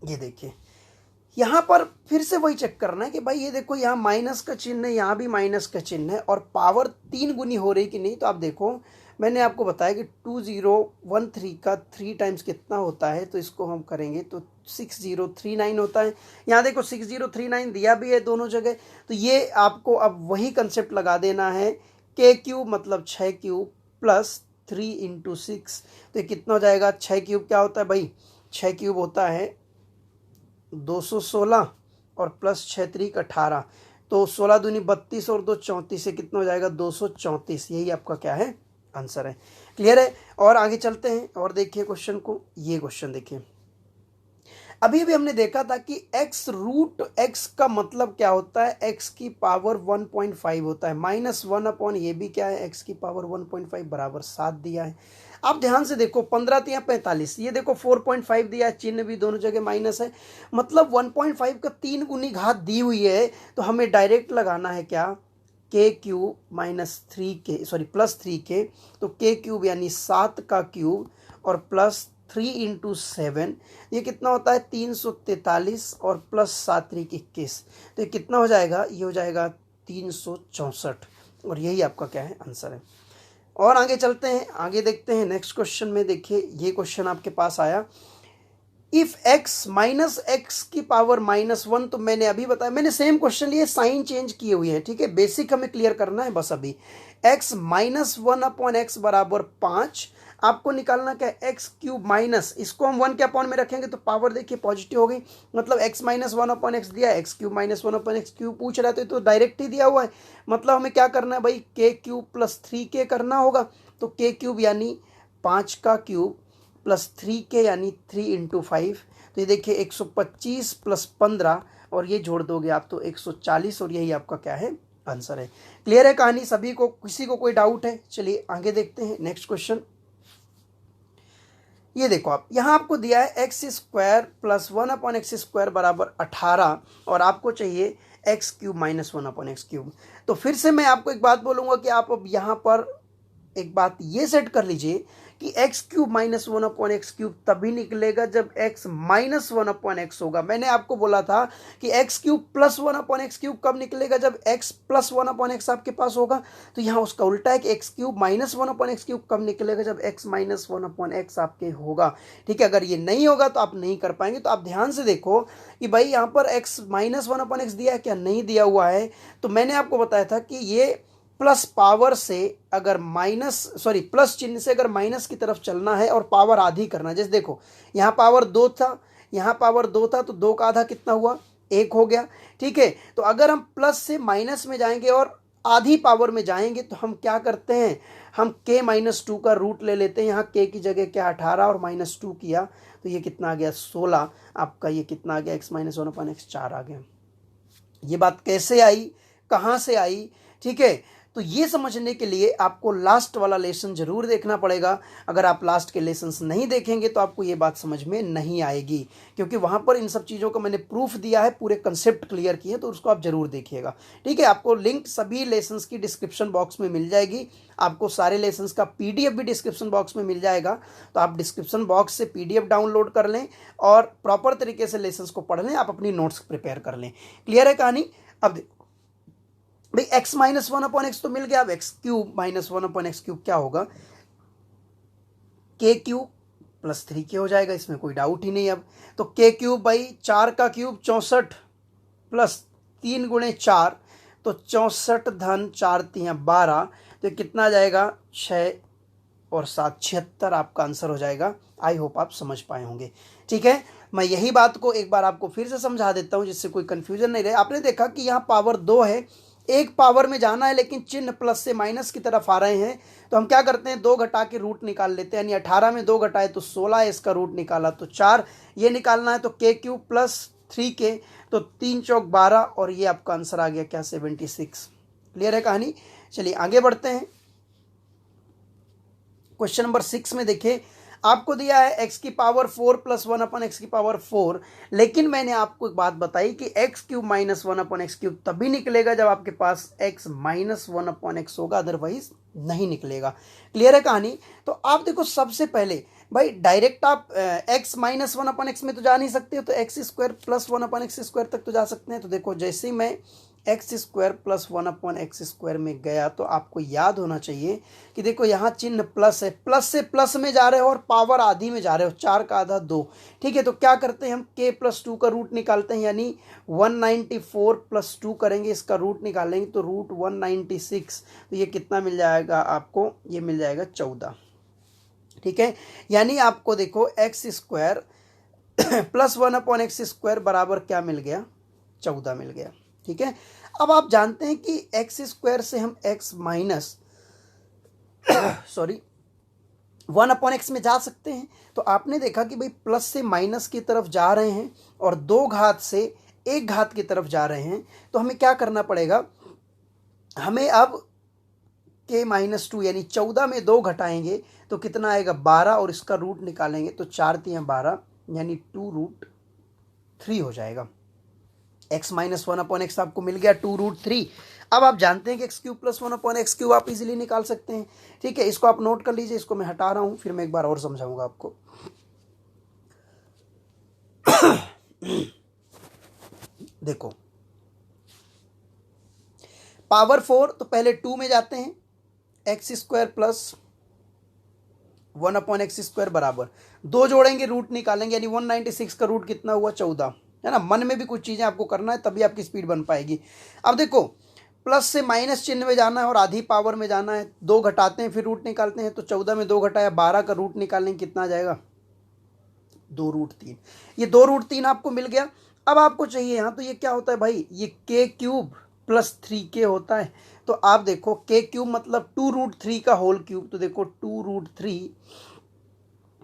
ये देखिए यहाँ पर फिर से वही चेक करना है कि भाई ये देखो यहाँ माइनस का चिन्ह है, यहाँ भी माइनस का चिन्ह है, और पावर 3 गुनी हो रही कि नहीं। तो आप देखो मैंने आपको बताया कि 2013 का 3 टाइम्स कितना होता है, तो इसको हम करेंगे तो 6039 होता है। यहाँ देखो 6039 दिया भी है दोनों जगह, तो ये आपको अब वही कंसेप्ट लगा देना है, k क्यूब मतलब 6 क्यूब प्लस 3 इंटू 6, तो ये कितना हो जाएगा, 6 क्यूब क्या होता है भाई, 6 क्यूब होता है 216 और प्लस 6 3 18, तो 16 दूनी 32 और 2 34, से कितना हो जाएगा 234, यही आपका क्या है, आंसर है। क्लियर है। और आगे चलते हैं और देखिए क्वेश्चन को, ये क्वेश्चन देखिए, अभी भी हमने देखा था कि x रूट x का मतलब क्या होता है, x की पावर 1.5 होता है, माइनस 1 ये भी क्या है, x की पावर 1.5 बराबर 7 दिया है। आप ध्यान से देखो 15 या 45, ये देखो 4.5 दिया है, चिन्ह भी दोनों जगह माइनस है, मतलब 1.5 का 3 गुनी घात दी हुई है, तो हमें डायरेक्ट लगाना है क्या, k cube minus 3k, sorry plus 3k, तो k क्यूब यानी 7 का क्यूब और प्लस 3 इंटू 7, ये कितना होता है 343, और प्लस 7 3 21, तो ये कितना हो जाएगा, ये हो जाएगा 364, और यही आपका क्या है, आंसर है। और आगे चलते हैं, आगे देखते हैं नेक्स्ट क्वेश्चन में। देखिए ये क्वेश्चन आपके पास आया, इफ x माइनस एक्स की पावर -1, तो मैंने अभी बताया, मैंने सेम क्वेश्चन लिए, साइन चेंज किए हुए हैं, ठीक है, बेसिक हमें क्लियर करना है बस अभी। x माइनस 1/x बराबर 5, आपको निकालना क्या है, x क्यूब माइनस, इसको हम 1 के अपॉन में रखेंगे तो पावर देखिए पॉजिटिव हो गई, मतलब x माइनस 1/x दिया है, x cube minus 1/x cube पूछ रहा है, तो डायरेक्ट ही दिया हुआ है, मतलब हमें क्या करना है भाई, k क्यूब प्लस 3k करना होगा, तो k क्यूब यानी 5 का क्यूब प्लस 3k यानी 3 इंटू 5, तो ये देखिए 125 प्लस 15, और ये जोड़ दोगे आप तो 140, और यही आपका क्या है, आंसर है। क्लियर है कहानी सभी को, किसी को कोई डाउट है। चलिए आगे देखते हैं नेक्स्ट क्वेश्चन। ये देखो आप, यहाँ आपको दिया है एक्स स्क्वायर प्लस 1/x² बराबर 18, और आपको चाहिए x cube minus 1/x cube. तो फिर से मैं आपको एक बात बोलूँगा कि आप अब यहाँ पर एक बात ये सेट कर लीजिए कि x cube minus 1/x cube तभी निकलेगा जब x माइनस 1/x होगा। मैंने आपको बोला था कि x cube plus 1/x cube कब निकलेगा, जब x प्लस 1/x आपके पास होगा। तो यहाँ उसका उल्टा है कि x cube minus 1/x cube कब निकलेगा, जब x माइनस 1/x आपके होगा, ठीक है। अगर ये नहीं होगा तो आप नहीं कर पाएंगे। तो आप ध्यान से देखो कि भाई यहाँ पर x माइनस 1/x दिया है क्या, नहीं दिया हुआ है। तो मैंने आपको बताया था कि ये प्लस पावर से अगर माइनस, सॉरी प्लस चिन्ह से अगर माइनस की तरफ चलना है और पावर आधी करना है, जैसे देखो यहाँ पावर 2 था, यहाँ पावर 2 था, तो 2 का आधा कितना हुआ, 1 हो गया, ठीक है। तो अगर हम प्लस से माइनस में जाएंगे और आधी पावर में जाएंगे तो हम क्या करते हैं, हम k माइनस 2 का रूट ले लेते हैं। यहाँ k की जगह क्या 18 और माइनस 2 किया, तो ये कितना आ गया 16, आपका ये कितना आ गया x माइनस 1/x 4 आ गया। ये बात कैसे आई, कहाँ से आई, ठीक है। तो ये समझने के लिए आपको लास्ट वाला लेसन जरूर देखना पड़ेगा। अगर आप लास्ट के लेसन्स नहीं देखेंगे तो आपको ये बात समझ में नहीं आएगी, क्योंकि वहाँ पर इन सब चीज़ों का मैंने प्रूफ दिया है, पूरे कंसेप्ट क्लियर किए, तो उसको आप जरूर देखिएगा। ठीक है, आपको लिंक सभी लेसन्स की डिस्क्रिप्शन बॉक्स में मिल जाएगी। आपको सारे लेसन्स का PDF भी डिस्क्रिप्शन बॉक्स में मिल जाएगा, तो आप डिस्क्रिप्शन बॉक्स से PDF डाउनलोड कर लें और प्रॉपर तरीके से लेसन्स को पढ़ लें, आप अपनी नोट्स प्रिपेयर कर लें। क्लियर है कहानी? अब देखो भाई, x minus one upon x तो मिल गया। अब x cube minus one upon x cube क्या होगा? के क्यूब प्लस 3k हो जाएगा, इसमें कोई डाउट ही नहीं। अब तो के क्यूब भाई 4 का क्यूब 64 प्लस 3 गुणे 4, तो 64 धन 4 तियाँ 12, तो कितना आ जाएगा? 6 और 7 76 आपका आंसर हो जाएगा। आई होप आप समझ पाए होंगे। ठीक है, मैं यही बात को एक बार आपको फिर से समझा देता हूँ जिससे कोई कंफ्यूजन नहीं रहे। आपने देखा कि यहाँ पावर 2 है, एक पावर में जाना है लेकिन चिन्ह प्लस से माइनस की तरफ आ रहे हैं, तो हम क्या करते हैं? 2 घटा के रूट निकाल लेते हैं। यानी 18 में 2 घटाए तो 16 है, इसका रूट निकाला तो 4, ये निकालना है तो के क्यूब प्लस 3k, तो 3 चौक 12, और ये आपका आंसर आ गया क्या? 76। क्लियर है कहानी? चलिए आगे बढ़ते हैं। क्वेश्चन नंबर 6 में देखिए, आपको दिया है x की पावर 4 प्लस 1 अपन एक्स की पावर 4, लेकिन मैंने आपको एक बात बताई कि एक्स क्यूब माइनस 1 अपन एक्स क्यूब तभी निकलेगा जब आपके पास x माइनस 1 अपन एक्स होगा, अदरवाइज नहीं निकलेगा। क्लियर है कहानी? तो आप देखो, सबसे पहले भाई डायरेक्ट आप x माइनस 1 अपन एक्स में तो जा नहीं सकते, तो एक्स स्क्वायर प्लस 1 अपन एक्स स्क्वायर तक तो जा सकते हैं। तो देखो, जैसे ही मैं x square plus 1 upon x square में गया, तो आपको याद होना चाहिए कि देखो यहाँ चिन्ह प्लस है, प्लस से प्लस में जा रहे हो और पावर आधी में जा रहे हो, 4 का आधा 2। ठीक है, तो क्या करते हैं हम? k प्लस 2 का रूट निकालते हैं, यानी 194 प्लस 2 करेंगे, इसका रूट निकालेंगे तो रूट 196, तो ये कितना मिल जाएगा आपको? ये मिल जाएगा 14। ठीक है, यानी आपको देखो x square plus 1 upon x square बराबर क्या मिल गया? 14 मिल गया। ठीक है, अब आप जानते हैं कि एक्स स्क्वायर से हम एक्स माइनस 1 अपॉन एक्स में जा सकते हैं। तो आपने देखा कि भाई प्लस से माइनस की तरफ जा रहे हैं और 2 घात से 1 घात की तरफ जा रहे हैं, तो हमें क्या करना पड़ेगा? हमें अब k माइनस 2 यानी 14 में 2 घटाएंगे तो कितना आएगा? 12, और इसका रूट निकालेंगे तो 4 तियाँ 12, यानी 2 रूट 3 हो जाएगा। x माइनस 1 अपॉन एक्स आपको मिल गया 2 रूट 3। अब आप जानते हैं कि x cube plus 1 upon x cube आप इजीली निकाल सकते हैं। ठीक है, इसको आप नोट कर लीजिए, इसको मैं हटा रहा हूं, फिर मैं एक बार और समझाऊंगा आपको। देखो, पावर 4 तो पहले 2 में जाते हैं, x square plus 1 upon x square बराबर 2 जोड़ेंगे, रूट निकालेंगे, यानी 196 का रूट कितना हुआ? 14, है ना? मन में भी कुछ चीज़ें आपको करना है, तभी आपकी स्पीड बन पाएगी। अब देखो, प्लस से माइनस चिन्ह में जाना है और आधी पावर में जाना है, 2 घटाते हैं फिर रूट निकालते हैं, तो 14 में 2 घटाया 12 का रूट निकालेंगे, कितना आ जाएगा? 2 रूट 3। ये 2 रूट 3 आपको मिल गया। अब आपको चाहिए यहाँ, तो ये क्या होता है भाई? ये k क्यूब प्लस 3k होता है। तो आप देखो, k क्यूब मतलब 2 रूट 3 का होल क्यूब, तो देखो 2 रूट 3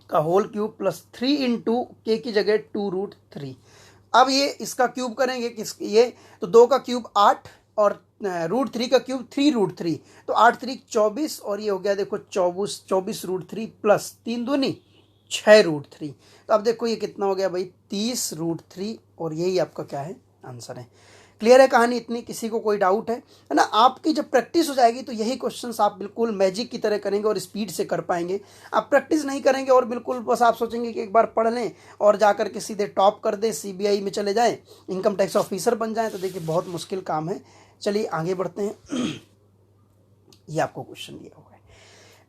का होल क्यूब प्लस 3 इंटू के की जगह 2 रूट 3। अब ये इसका क्यूब करेंगे, किस ये, तो 2 का क्यूब 8 और रूट 3 का क्यूब 3 रूट 3, तो 8 3 24, और ये हो गया देखो 24 रूट 3 प्लस 3 दूनी 6 रूट 3। तो अब देखो ये कितना हो गया भाई? 30 रूट 3, और यही आपका क्या है? आंसर है। क्लियर है कहानी? इतनी, किसी को कोई डाउट है ना? आपकी जब प्रैक्टिस हो जाएगी तो यही क्वेश्चंस आप बिल्कुल मैजिक की तरह करेंगे और स्पीड से कर पाएंगे। आप प्रैक्टिस नहीं करेंगे और बिल्कुल बस आप सोचेंगे कि एक बार पढ़ लें और जाकर के सीधे टॉप कर दें, CBI में चले जाएं, इनकम टैक्स ऑफिसर बन जाएं, तो देखिए बहुत मुश्किल काम है। चलिए आगे बढ़ते हैं। ये आपको क्वेश्चन दिया हुआ है,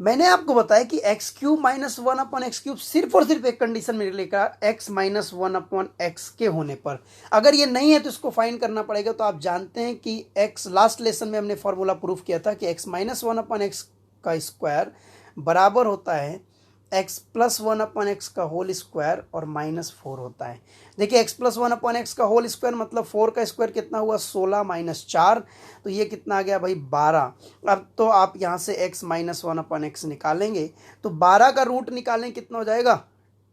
मैंने आपको बताया कि x cube minus 1 upon x cube सिर्फ और सिर्फ एक कंडीशन में मिलेगा, एक्स माइनस 1 अपॉन एक्स के होने पर। अगर ये नहीं है तो इसको फाइंड करना पड़ेगा। तो आप जानते हैं कि एक्स, लास्ट लेसन में हमने फॉर्मूला प्रूफ किया था कि एक्स माइनस 1 अपॉन एक्स का स्क्वायर बराबर होता है एक्स प्लस 1 अपॉन एक्स का होल स्क्वायर और -4 होता है। देखिए, एक्स प्लस 1 अपॉन एक्स का होल स्क्वायर मतलब 4 का स्क्वायर कितना हुआ? 16 माइनस 4, तो ये कितना आ गया भाई? 12। अब तो आप यहाँ से एक्स माइनस 1 अपॉन एक्स निकालेंगे, तो 12 का रूट निकालें, कितना हो जाएगा?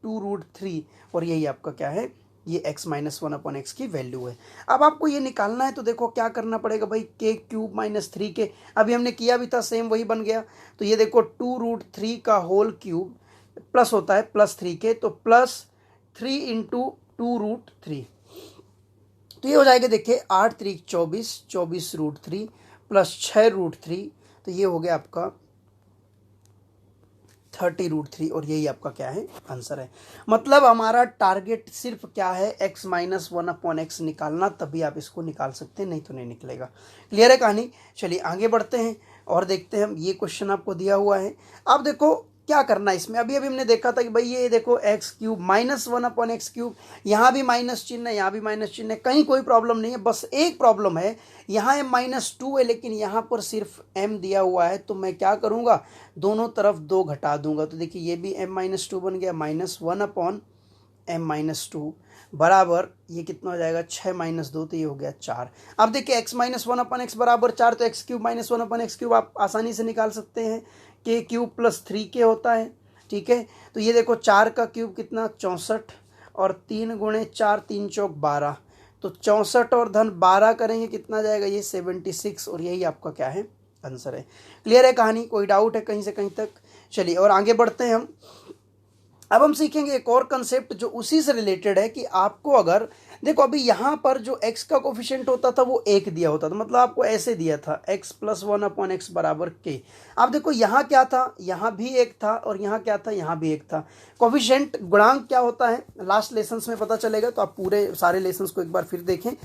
2 रूट 3, और यही आपका क्या है? ये x minus one upon x की वैल्यू है। अब आपको ये निकालना है तो देखो क्या करना पड़ेगा भाई, के क्यूब माइनस 3k, अभी हमने किया भी था सेम वही बन गया। तो ये देखो 2√3 का होल क्यूब प्लस होता है प्लस 3k, तो प्लस 3 इंटू 2√3, तो ये हो जाएगा देखिए 8 3 24, 24√3 प्लस 6√3, तो ये हो गया आपका 30√3, और यही आपका क्या है आंसर है। मतलब हमारा टारगेट सिर्फ क्या है, x minus one upon x निकालना, तभी आप इसको निकाल सकते हैं, नहीं तो नहीं निकलेगा। क्लियर है कहानी। चलिए आगे बढ़ते हैं और देखते हैं हम, ये क्वेश्चन आपको दिया हुआ है। अब देखो क्या करना है इसमें, अभी अभी हमने देखा था कि भाई ये देखो x cube minus one upon x cube, यहाँ भी माइनस चिन्ह है, यहाँ भी माइनस चिन्ह है, कहीं कोई प्रॉब्लम नहीं है, बस एक प्रॉब्लम है, यहाँ m-2 है लेकिन यहाँ पर सिर्फ m दिया हुआ है, तो मैं क्या करूँगा, दोनों तरफ 2 घटा दूंगा। तो देखिए ये भी m-2 बन गया, माइनस वन अपॉन m-2 बराबर ये कितना हो जाएगा, 6-2, तो ये हो गया 4। अब देखिए x minus one upon x बराबर 4, तो x cube minus one upon x cube आप आसानी से निकाल सकते हैं, के क्यूब प्लस 3k होता है। ठीक है, तो ये देखो 4 का क्यूब कितना 64, और 3 गुणे 4 3 चौक 12, तो 64 और धन 12 करेंगे कितना जाएगा, ये 76, और यही आपका क्या है आंसर है। क्लियर है कहानी, कोई डाउट है कहीं से कहीं तक। चलिए और आगे बढ़ते हैं हम। अब हम सीखेंगे एक और कंसेप्ट जो उसी से रिलेटेड है कि आपको अगर देखो अभी यहाँ पर जो x का कोफिशिएंट होता था वो 1 दिया होता था, मतलब आपको ऐसे दिया था x plus one upon x बराबर k। अब देखो यहाँ क्या था, यहाँ भी 1 था, और यहाँ क्या था, यहाँ भी 1 था। कोफिशिएंट गुणांक क्या होता है लास्ट लेसन्स में पता चलेगा, तो आप पूरे सारे लेसन्स को एक बार फिर देखें।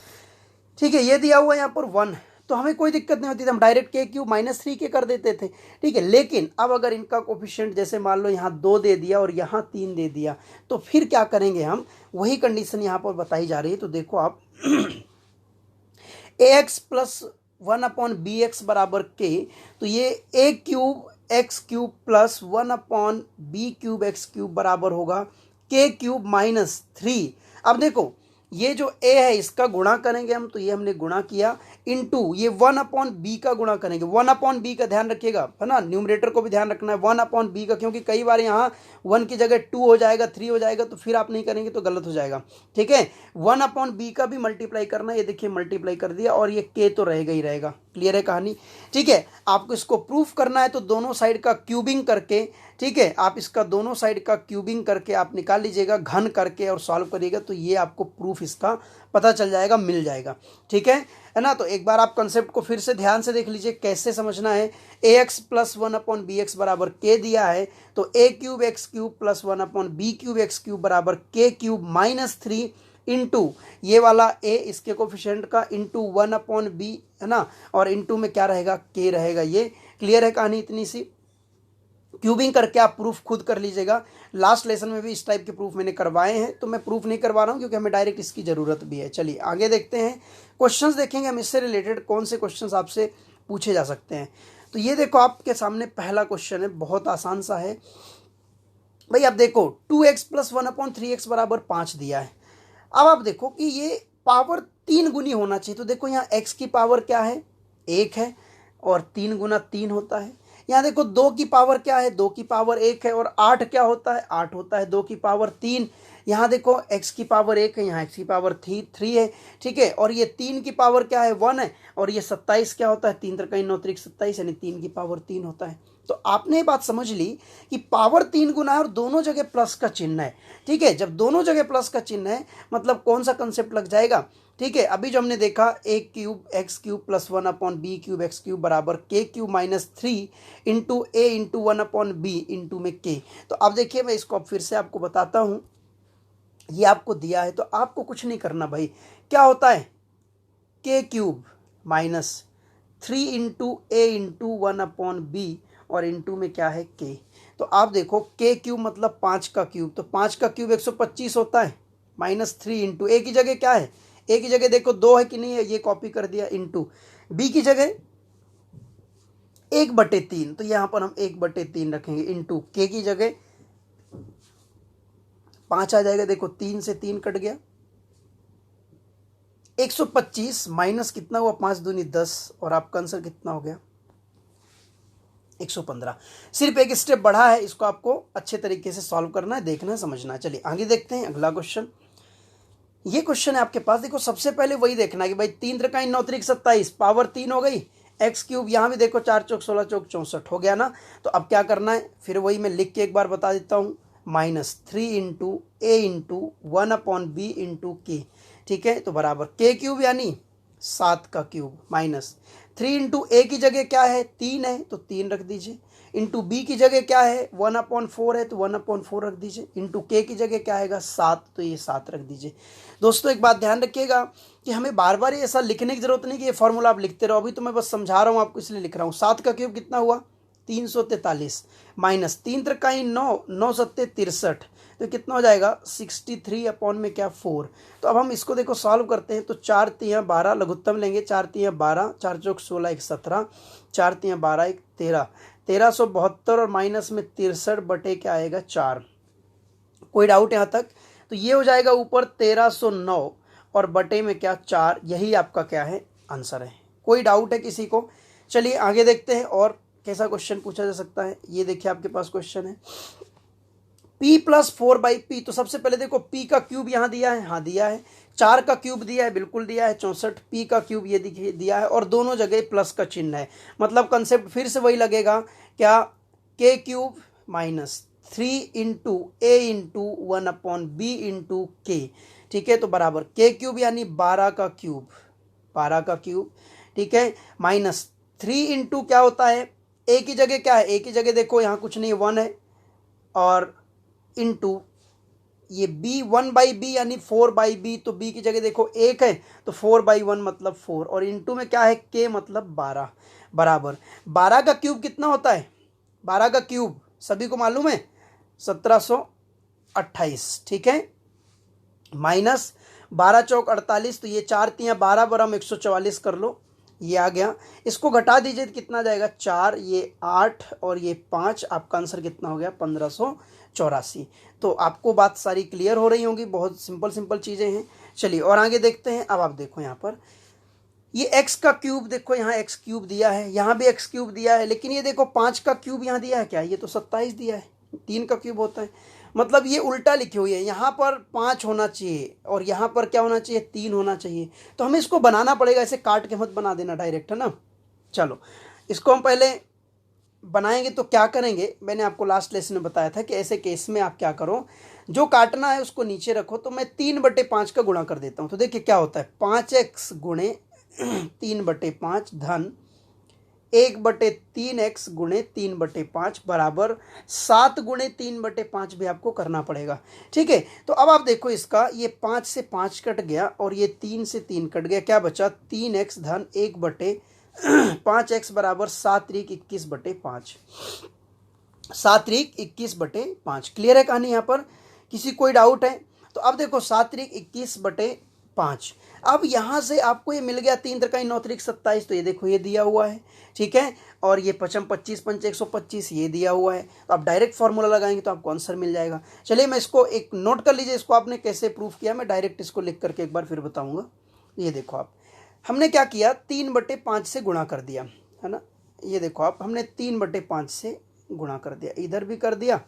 ठीक है, ये दिया हुआ है यहाँ पर 1, तो हमें कोई दिक्कत नहीं होती थी, हम डायरेक्ट के क्यूब माइनस 3k कर देते थे। ठीक है, लेकिन अब अगर इनका कोफिशिएंट जैसे मान लो यहाँ 2 दे दिया और यहाँ 3 दे दिया, तो फिर क्या करेंगे हम, वही कंडीशन यहाँ पर बताई जा रही है। तो देखो आप ax plus one upon b x बराबर k, तो ये a cube x cube plus one upon b cube x cube बराबर होगा k क्यूब माइनस 3। अब देखो ये जो a है इसका गुणा करेंगे हम, तो ये हमने गुणा किया, इनटू ये 1 अपॉन बी का गुणा करेंगे। 1 अपॉन बी का ध्यान रखिएगा, है ना, न्यूमरेटर को भी ध्यान रखना है 1 अपॉन बी का, क्योंकि कई बार यहाँ 1 की जगह 2 हो जाएगा, 3 हो जाएगा, तो फिर आप नहीं करेंगे तो गलत हो जाएगा। ठीक है, 1 अपॉन बी का भी मल्टीप्लाई करना, ये देखिए मल्टीप्लाई कर दिया, और ये k तो रहेगा ही रहेगा। क्लियर है कहानी। ठीक है, आपको इसको प्रूफ करना है तो दोनों साइड का क्यूबिंग करके, ठीक है, आप इसका दोनों साइड का क्यूबिंग करके आप निकाल लीजिएगा, घन करके और सॉल्व करिएगा, तो ये आपको प्रूफ इसका पता चल जाएगा, मिल जाएगा। ठीक है ना। तो एक बार आप कंसेप्ट को फिर से ध्यान से देख लीजिए कैसे समझना है। ax plus one upon b x बराबर k दिया है, तो a cube x cube plus one upon b cube x cube बराबर k क्यूब माइनस 3 इंटू ये वाला a इसके कोफिशिएंट का इंटू 1 अपॉन बी, है ना, और इंटू में क्या रहेगा, k रहेगा। ये क्लियर है कहानी, इतनी सी क्यूबिंग करके आप प्रूफ खुद कर लीजिएगा। लास्ट लेसन में भी इस टाइप के प्रूफ मैंने करवाए हैं, तो मैं प्रूफ नहीं करवा रहा हूं क्योंकि हमें डायरेक्ट इसकी ज़रूरत भी है। चलिए आगे देखते हैं, क्वेश्चंस देखेंगे हम, इससे रिलेटेड कौन से क्वेश्चंस आपसे पूछे जा सकते हैं। तो ये देखो आपके सामने पहला क्वेश्चन है, बहुत आसान सा है भाई। अब देखो 2x plus one upon 3x बराबर 5 दिया है। अब आप देखो कि ये पावर 3 गुनी होना चाहिए, तो देखो यहाँ x की पावर क्या है, 1 है, और 3 गुना 3 होता है। यहाँ देखो 2 की पावर क्या है, 2 की पावर 1 है, और 8 क्या होता है, 8 होता है 2 की पावर 3। यहाँ देखो x की पावर 1 है, यहाँ x की पावर 3 है। ठीक है, और ये 3 की पावर क्या है, 1 है, और ये 27 क्या होता है, 3 3 9 27, यानी 3 की पावर 3 होता है। तो आपने ये बात समझ ली कि पावर 3 गुना है और दोनों जगह प्लस का चिन्ह है। ठीक है, जब दोनों जगह प्लस का चिन्ह है मतलब कौन सा कंसेप्ट लग जाएगा। ठीक है, अभी जो हमने देखा a cube x cube plus one upon b cube x cube बराबर k cube minus 3 into a into 1 upon b into में k। तो अब देखिए मैं इसको अब फिर से आपको बताता हूँ, ये आपको दिया है तो आपको कुछ नहीं करना भाई। क्या होता है, k cube minus 3 into a into 1 upon b, और इंटू में क्या है k। तो आप देखो k क्यूब मतलब 5 का क्यूब, तो 5 का क्यूब 125 होता है, माइनस 3 इंटू a की जगह क्या है, a की जगह देखो 2 है कि नहीं है, ये कॉपी कर दिया, इंटू b की जगह 1/3, तो यहाँ पर हम 1/3 रखेंगे, इंटू k की जगह 5 आ जाएगा, देखो 3 से 3 कट गया, 125 माइनस कितना हुआ, 5 दूनी 10, और आपका आंसर कितना हो गया, 115। सिर्फ एक स्टेप बढ़ा है, इसको आपको अच्छे तरीके से सॉल्व करना है, देखना है, समझना है। चलिए आगे देखते हैं अगला क्वेश्चन। ये क्वेश्चन है आपके पास। देखो सबसे पहले वही देखना है कि भाई 3 त्रिकाई 9 त्रिक 27 पावर 3 हो गई, एक्स क्यूब यहाँ भी देखो 4 चौक 16 चौक 64 हो गया ना। तो अब क्या करना है, फिर वही मैं लिख के एक बार बता देता हूँ, -3 into a into 1/b into के, ठीक है। तो बराबर के क्यूब यानी 7 का क्यूब माइनस 3 इंटू ए की जगह क्या है 3 है तो 3 रख दीजिए, इंटू बी की जगह क्या है 1/4 है तो 1/4 रख दीजिए, इंटू के की जगह क्या आएगा 7 तो ये 7 रख दीजिए। दोस्तों एक बात ध्यान रखिएगा कि हमें बार बार ऐसा लिखने की जरूरत नहीं कि ये फॉर्मूला आप लिखते रहो, अभी तो मैं बस समझा रहा हूँ आपको इसलिए लिख रहा हूँ। 7 का क्यूब कितना हुआ 343 माइनस 3 त्रिकाई 9 9 सत्ते 63 तो कितना हो जाएगा 63 अपॉन में क्या 4। तो अब हम इसको देखो सॉल्व करते हैं। तो 4 तियाँ 12 लघुत्तम लेंगे, 4 तियाँ 12 4 चौक 16 1 17 4 तियाँ 12 1 13 1372 और माइनस में 63 बटे क्या आएगा 4। कोई डाउट यहाँ तक? तो ये हो जाएगा ऊपर 1309 और बटे में क्या 4, यही आपका क्या है आंसर है। कोई डाउट है किसी को? चलिए आगे देखते हैं और कैसा क्वेश्चन पूछा जा सकता है। ये देखिए आपके पास क्वेश्चन है p + 4/p। तो सबसे पहले देखो p का क्यूब यहाँ दिया है, हाँ दिया है, 4 का क्यूब दिया है, बिल्कुल दिया है 64, p का क्यूब ये दिया है और दोनों जगह प्लस का चिन्ह है। मतलब कंसेप्ट फिर से वही लगेगा क्या, k cube minus 3 into a into 1/b into के, ठीक है। तो बराबर k क्यूब यानी 12 का क्यूब, 12 का क्यूब, ठीक है, माइनस 3 इंटू क्या होता है a की जगह क्या है, a की जगह देखो यहाँ कुछ नहीं 1 है, और इंटू ये b 1/b यानी 4/b, तो b की जगह देखो 1 है तो 4/1 मतलब 4, और इंटू में क्या है k मतलब 12, बराबर 12 का क्यूब कितना होता है, 12 का क्यूब सभी को मालूम है 1728, ठीक है, माइनस 12 चौक 48 तो ये 4 तियाँ 12 बराबर 144 कर लो, ये आ गया। इसको घटा दीजिए तो कितना जाएगा 4, ये 8 और ये 5, आपका आंसर कितना हो गया 1584। तो आपको बात सारी क्लियर हो रही होंगी, बहुत सिंपल चीज़ें हैं। चलिए और आगे देखते हैं। अब आप देखो यहाँ पर ये x का क्यूब, देखो यहाँ x क्यूब दिया है, यहाँ भी x क्यूब दिया है, लेकिन ये देखो 5 का क्यूब यहाँ दिया है क्या, ये तो 27 दिया है, 3 का क्यूब होता है, मतलब ये उल्टा लिखी हुई है, यहाँ पर 5 होना चाहिए और यहाँ पर क्या होना चाहिए 3 होना चाहिए। तो हमें इसको बनाना पड़ेगा, ऐसे काट के मत बना देना डायरेक्ट, है ना। चलो इसको हम पहले बनाएंगे तो क्या करेंगे, मैंने आपको लास्ट लेसन में बताया था कि ऐसे केस में आप क्या करो, जो काटना है उसको नीचे रखो। तो मैं 3/5 का गुणा कर देता हूँ। तो देखिए क्या होता है 5x गुणे 3/5 धन 1/3x गुणे 3/5 बराबर 7 गुणे 3/5 भी आपको करना पड़ेगा, ठीक है। तो अब आप देखो इसका, ये 5 से 5 कट गया और ये 3 से 3 कट गया, क्या बचा 3x धन 1/5x बराबर 7 त्रिक 21/5, 7 त्रिक 21/5। क्लियर है कहानी यहाँ पर? किसी कोई डाउट है? तो अब देखो 7 त्रिक 21/5। अब यहाँ से आपको ये मिल गया 3 त्रिकाई 9 त्रिक 27, तो ये देखो ये दिया हुआ है, ठीक है, और ये 25 पंच 125 ये दिया हुआ है। तो आप डायरेक्ट फार्मूला लगाएंगे तो आपको आंसर मिल जाएगा। चलिए मैं इसको एक नोट कर लीजिए, इसको आपने कैसे प्रूफ किया, मैं डायरेक्ट इसको लिख करके एक बार फिर बताऊँगा। ये देखो आप, हमने क्या किया 3/5 से गुणा कर दिया, है ना। ये देखो आप, हमने 3/5 से गुणा कर दिया, इधर भी कर दिया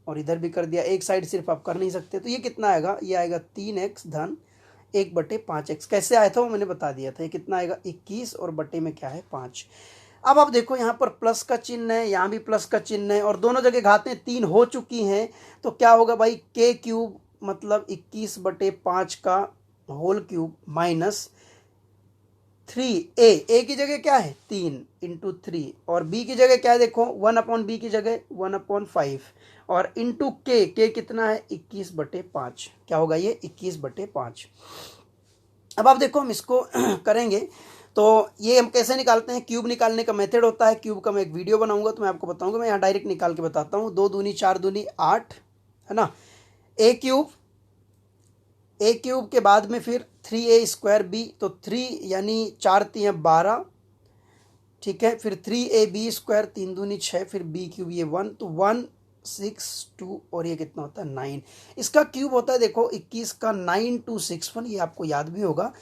और इधर भी कर दिया, एक साइड सिर्फ आप कर नहीं सकते। तो ये कितना आएगा, ये आएगा 3x धन 1/5x। कैसे आया था वो मैंने बता दिया था। ये कितना आएगा 21 और बटे में क्या है 5। अब आप देखो यहाँ पर प्लस का चिन्ह है, यहाँ भी प्लस का चिन्ह है और दोनों जगह घातें 3 हो चुकी हैं। तो क्या होगा भाई k क्यूब मतलब 21/5 का होल क्यूब माइनस 3a की जगह क्या है 3 इंटू 3 और b की जगह क्या है देखो 1/b की जगह 1/5 और इंटू k कितना है 21/5। क्या होगा ये 21/5। अब आप देखो हम इसको करेंगे तो ये हम कैसे निकालते हैं, क्यूब निकालने का मेथड होता है। क्यूब का मैं एक वीडियो बनाऊंगा तो मैं आपको बताऊंगा, मैं यहाँ डायरेक्ट निकाल के बताता हूँ। 2 दूनी 4 दूनी 8, है ना। ए क्यूब के बाद में फिर 3a² तो 3 यानी 4 तियाँ 12, ठीक है, फिर 3ab² 3 दूनी 6, फिर b क्यूब ये 1 तो 1 6 2 और ये कितना होता है 9। इसका क्यूब होता है देखो 21 का 9261, ये आपको याद भी होगा।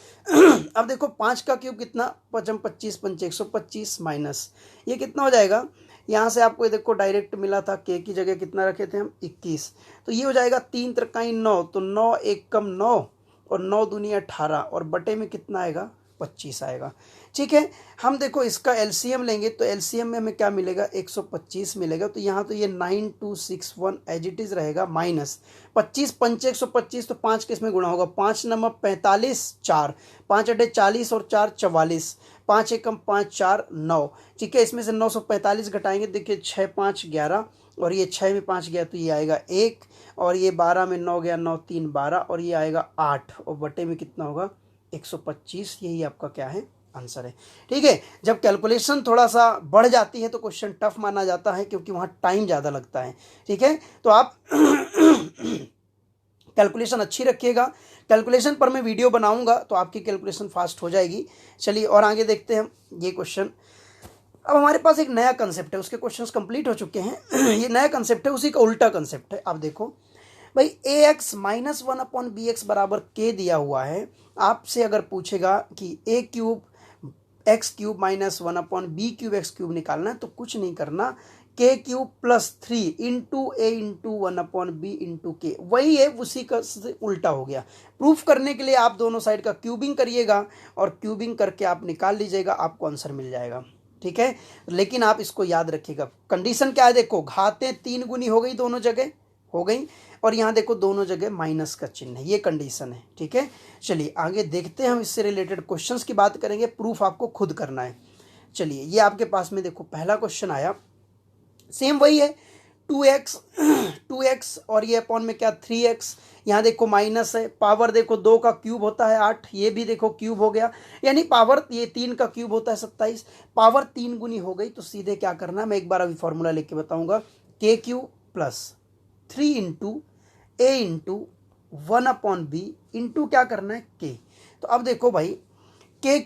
अब देखो 5 का क्यूब कितना 25 पंच 125 माइनस ये कितना हो जाएगा, यहाँ से आपको ये देखो डायरेक्ट मिला था, k की जगह कितना रखे थे हम 21, तो ये हो जाएगा 3 त्रिकाई 9 तो 9 1 कम 9 और 9 दूनी 18 और बटे में कितना आएगा 25 आएगा। ठीक है, हम देखो इसका एलसीएम लेंगे तो एलसीएम में हमें क्या मिलेगा 125 मिलेगा। तो यहाँ तो ये 9261 एज इट इज रहेगा माइनस 25 पंचे 125 तो 5 किस में गुणा होगा 5 नंबर 45 4 5 अड्डे 40 और 4 44 5 एकम 5 4 9। ठीक है, इसमें से 945 घटाएंगे, देखिए 6 5 11 और ये 6 में 5 गया तो ये आएगा 1 और ये 12 में 9 गया 9 3 12 और ये आएगा 8 और बटे में कितना होगा 125। यही आपका क्या है आंसर है। ठीक है, जब कैलकुलेशन थोड़ा सा बढ़ जाती है तो क्वेश्चन टफ माना जाता है क्योंकि वहाँ टाइम ज़्यादा लगता है। ठीक है, तो आप कैलकुलेशन अच्छी रखिएगा। कैलकुलेशन पर मैं वीडियो बनाऊंगा तो आपकी कैलकुलेशन फास्ट हो जाएगी। चलिए और आगे देखते हैं ये क्वेश्चन। अब हमारे पास एक नया कंसेप्ट है, उसके क्वेश्चंस कंप्लीट हो चुके हैं। ये नया कंसेप्ट है, उसी का उल्टा कंसेप्ट है। आप देखो भाई ए एक्स माइनस 1/bx बराबर के दिया हुआ है। आपसे अगर पूछेगा कि a cube x cube minus 1/b cube x cube निकालना है तो कुछ नहीं करना, k cube plus 3 into a into 1/b into k, वही है उसी का उल्टा हो गया। प्रूफ करने के लिए आप दोनों साइड का क्यूबिंग करिएगा और क्यूबिंग करके आप निकाल लीजिएगा, आपको आंसर मिल जाएगा। ठीक है, लेकिन आप इसको याद रखिएगा। कंडीशन क्या है, देखो घातें 3 गुनी हो गई, दोनों जगह हो गई और यहाँ देखो दोनों जगह माइनस का चिन्ह है, ये कंडीशन है। ठीक है, चलिए आगे देखते हैं, हम इससे रिलेटेड क्वेश्चंस की बात करेंगे, प्रूफ आपको खुद करना है। चलिए ये आपके पास में देखो पहला क्वेश्चन आया, सेम वही है 2x और ये अपॉन में क्या 3x, यहाँ देखो माइनस है, पावर देखो 2 का क्यूब होता है 8, ये भी देखो क्यूब हो गया, यानी पावर ये 3 का क्यूब होता है 27, पावर 3 गुनी हो गई। तो सीधे क्या करना है, मैं एक बार अभी फॉर्मूला लेके बताऊंगा, के cube plus 3 into a into 1/b into क्या करना है के। तो अब देखो भाई के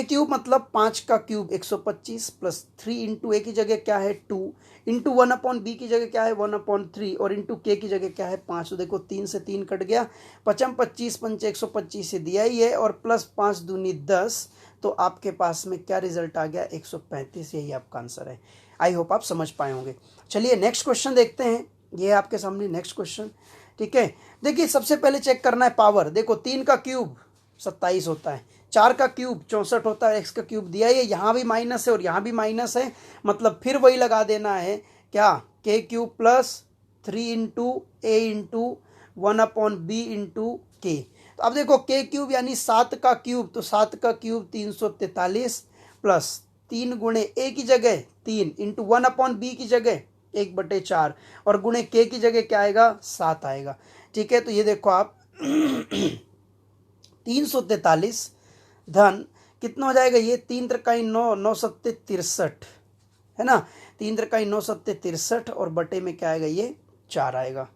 क्यूब मतलब 5 का क्यूब 125 प्लस 3 इंटू ए की जगह क्या है 2 इंटू 1/b की जगह क्या है 1/3 और इंटू के की जगह क्या है 5। तो देखो 3 से 3 कट गया, 55 25 पंचे 125 से दिया ही है और प्लस 5 दूनी 10, तो आपके पास में क्या रिजल्ट आ गया 135। यही आपका आंसर है। आई होप आप समझ पाए होंगे। चलिए नेक्स्ट क्वेश्चन देखते हैं, ये आपके सामने नेक्स्ट क्वेश्चन। ठीक है, देखिए सबसे पहले चेक करना है पावर। देखो 3 का क्यूब 27 होता है, 4 का क्यूब 64 होता है, x का क्यूब दिया है, यहाँ भी माइनस है और यहाँ भी माइनस है, मतलब फिर वही लगा देना है क्या, के cube plus 3 into a into 1/b into के। तो अब देखो के क्यूब यानी 7 का क्यूब, तो 7 का क्यूब 343 प्लस 3 गुणे ए की जगह 3 इंटू 1/b की जगह 1/4 और गुणे के की जगह क्या आएगा 7 आएगा। ठीक है, तो ये देखो आप 343 धन कितना हो जाएगा, ये 3 त्रिकाई 9 9 सत्ते 63 है ना, 3 त्रिकाई 9 सत्ते 63 और बटे में क्या आएगा ये 4 आएगा।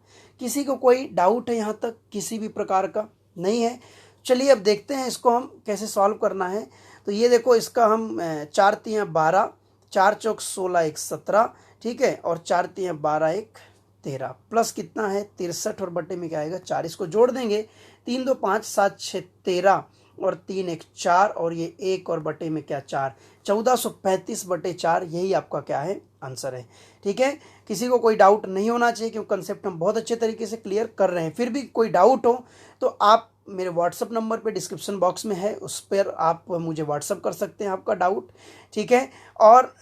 किसी को कोई डाउट है यहाँ तक, किसी भी प्रकार का नहीं है। चलिए अब देखते हैं इसको हम कैसे सॉल्व करना है। तो ये देखो इसका हम 4 तियाँ 12, 4 चौक 16 1 17, ठीक है, और 4 तियाँ 12 1 13 प्लस कितना है 63 और बटे में क्या आएगा 4। इसको जोड़ देंगे, 3 2 5 7 6 13 और 3 1 4 और ये 1 और बटे में क्या 4, 1435/4। यही आपका क्या है आंसर है। ठीक है, किसी को कोई डाउट नहीं होना चाहिए क्योंकि कंसेप्ट हम बहुत अच्छे तरीके से क्लियर कर रहे हैं। फिर भी कोई डाउट हो तो आप मेरे व्हाट्सअप नंबर पे डिस्क्रिप्शन बॉक्स में है, उस पर आप मुझे व्हाट्सअप कर सकते हैं आपका डाउट। ठीक है, और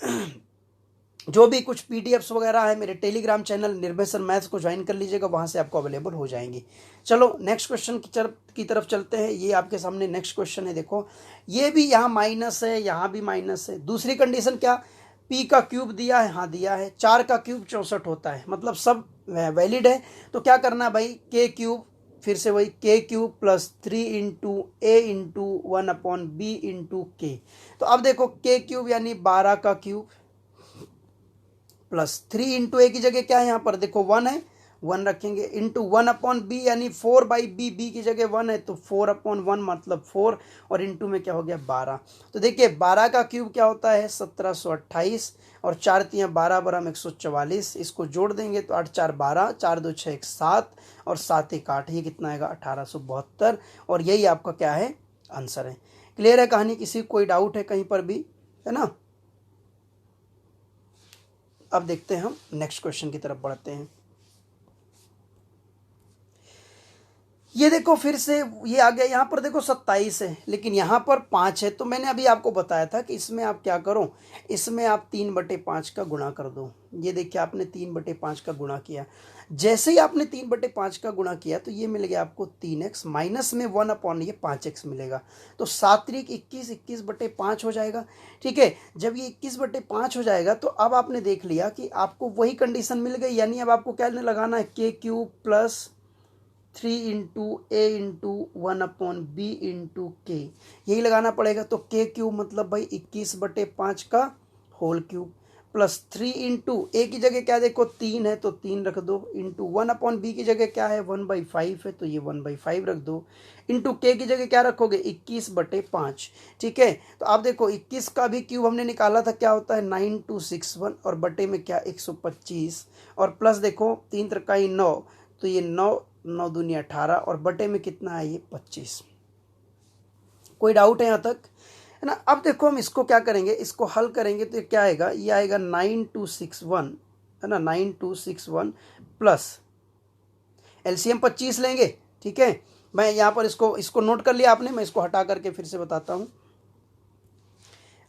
जो भी कुछ पीडीएफ्स वगैरह है मेरे टेलीग्राम चैनल निर्भय सर मैथ्स को ज्वाइन कर लीजिएगा, वहाँ से आपको अवेलेबल हो जाएंगी। चलो नेक्स्ट क्वेश्चन की तरफ चलते हैं। ये आपके सामने नेक्स्ट क्वेश्चन है, देखो ये भी यहाँ माइनस है, यहाँ भी माइनस है। दूसरी कंडीशन क्या, पी का क्यूब दिया है, हाँ दिया है, 4 का क्यूब 64 होता है, मतलब सब वैलिड है। तो क्या करना है भाई, के क्यूब, फिर से वही के cube plus 3 into a into 1/b into के। तो अब देखो के क्यूब यानी 12 का क्यूब प्लस 3 इंटू ए की जगह क्या है, यहाँ पर देखो 1 है, 1 रखेंगे, इंटू 1/b यानी 4/b, b की जगह 1 है तो 4/1 मतलब 4 और इंटू में क्या हो गया 12। तो देखिए 12 का क्यूब क्या होता है 1728 और 4 तियाँ 12 बराबर 144। इसको जोड़ देंगे तो 8 4 12, 4 2 6 1 7 और 7 1 8, ये कितना आएगा 1872 और यही आपका क्या है आंसर है। क्लियर है कहानी, किसी कोई डाउट है कहीं पर भी, है ना। अब देखते हैं हम नेक्स्ट क्वेश्चन की तरफ बढ़ते हैं। ये देखो फिर से ये आ गया, यहाँ पर देखो 27 है लेकिन यहाँ पर 5 है। तो मैंने अभी आपको बताया था कि इसमें आप क्या करो, इसमें आप 3/5 का गुणा कर दो। ये देखिए आपने 3/5 का गुणा किया, जैसे ही आपने 3/5 का गुणा किया तो ये मिल गया आपको 3x, माइनस में 1 ये 5x मिलेगा। तो 7 त्रिक 21, 21/5 हो जाएगा। ठीक है, जब ये 21/5 हो जाएगा तो अब आपने देख लिया कि आपको वही कंडीशन मिल गई, यानी अब आपको क्या लगाना है, k³ plus 3 into a into 1/b into के, यही लगाना पड़ेगा। तो k³ मतलब भाई 21/5 का होल क्यूब, प्लस 3 इंटू ए की जगह क्या देखो 3 है तो 3 रख दो, इंटू 1/b की जगह क्या है 1/5 है तो ये 1/5 रख दो, इंटू के की जगह क्या रखोगे 21/5। ठीक है, तो आप देखो 21 का भी क्यूब हमने निकाला था, क्या होता है 9261, और बटे में क्या 125, और प्लस देखो 3 त्रिकाई 9, तो ये 9 9 दूनी 18, और बटे में कितना है ये 25। कोई डाउट है यहाँ तक, है ना। अब देखो हम इसको क्या करेंगे, इसको हल करेंगे तो क्या आएगा, ये आएगा 9261, है ना, 9261 प्लस एलसीएम 25 लेंगे। ठीक है, मैं यहाँ पर इसको नोट कर लिया आपने, मैं इसको हटा करके फिर से बताता हूँ।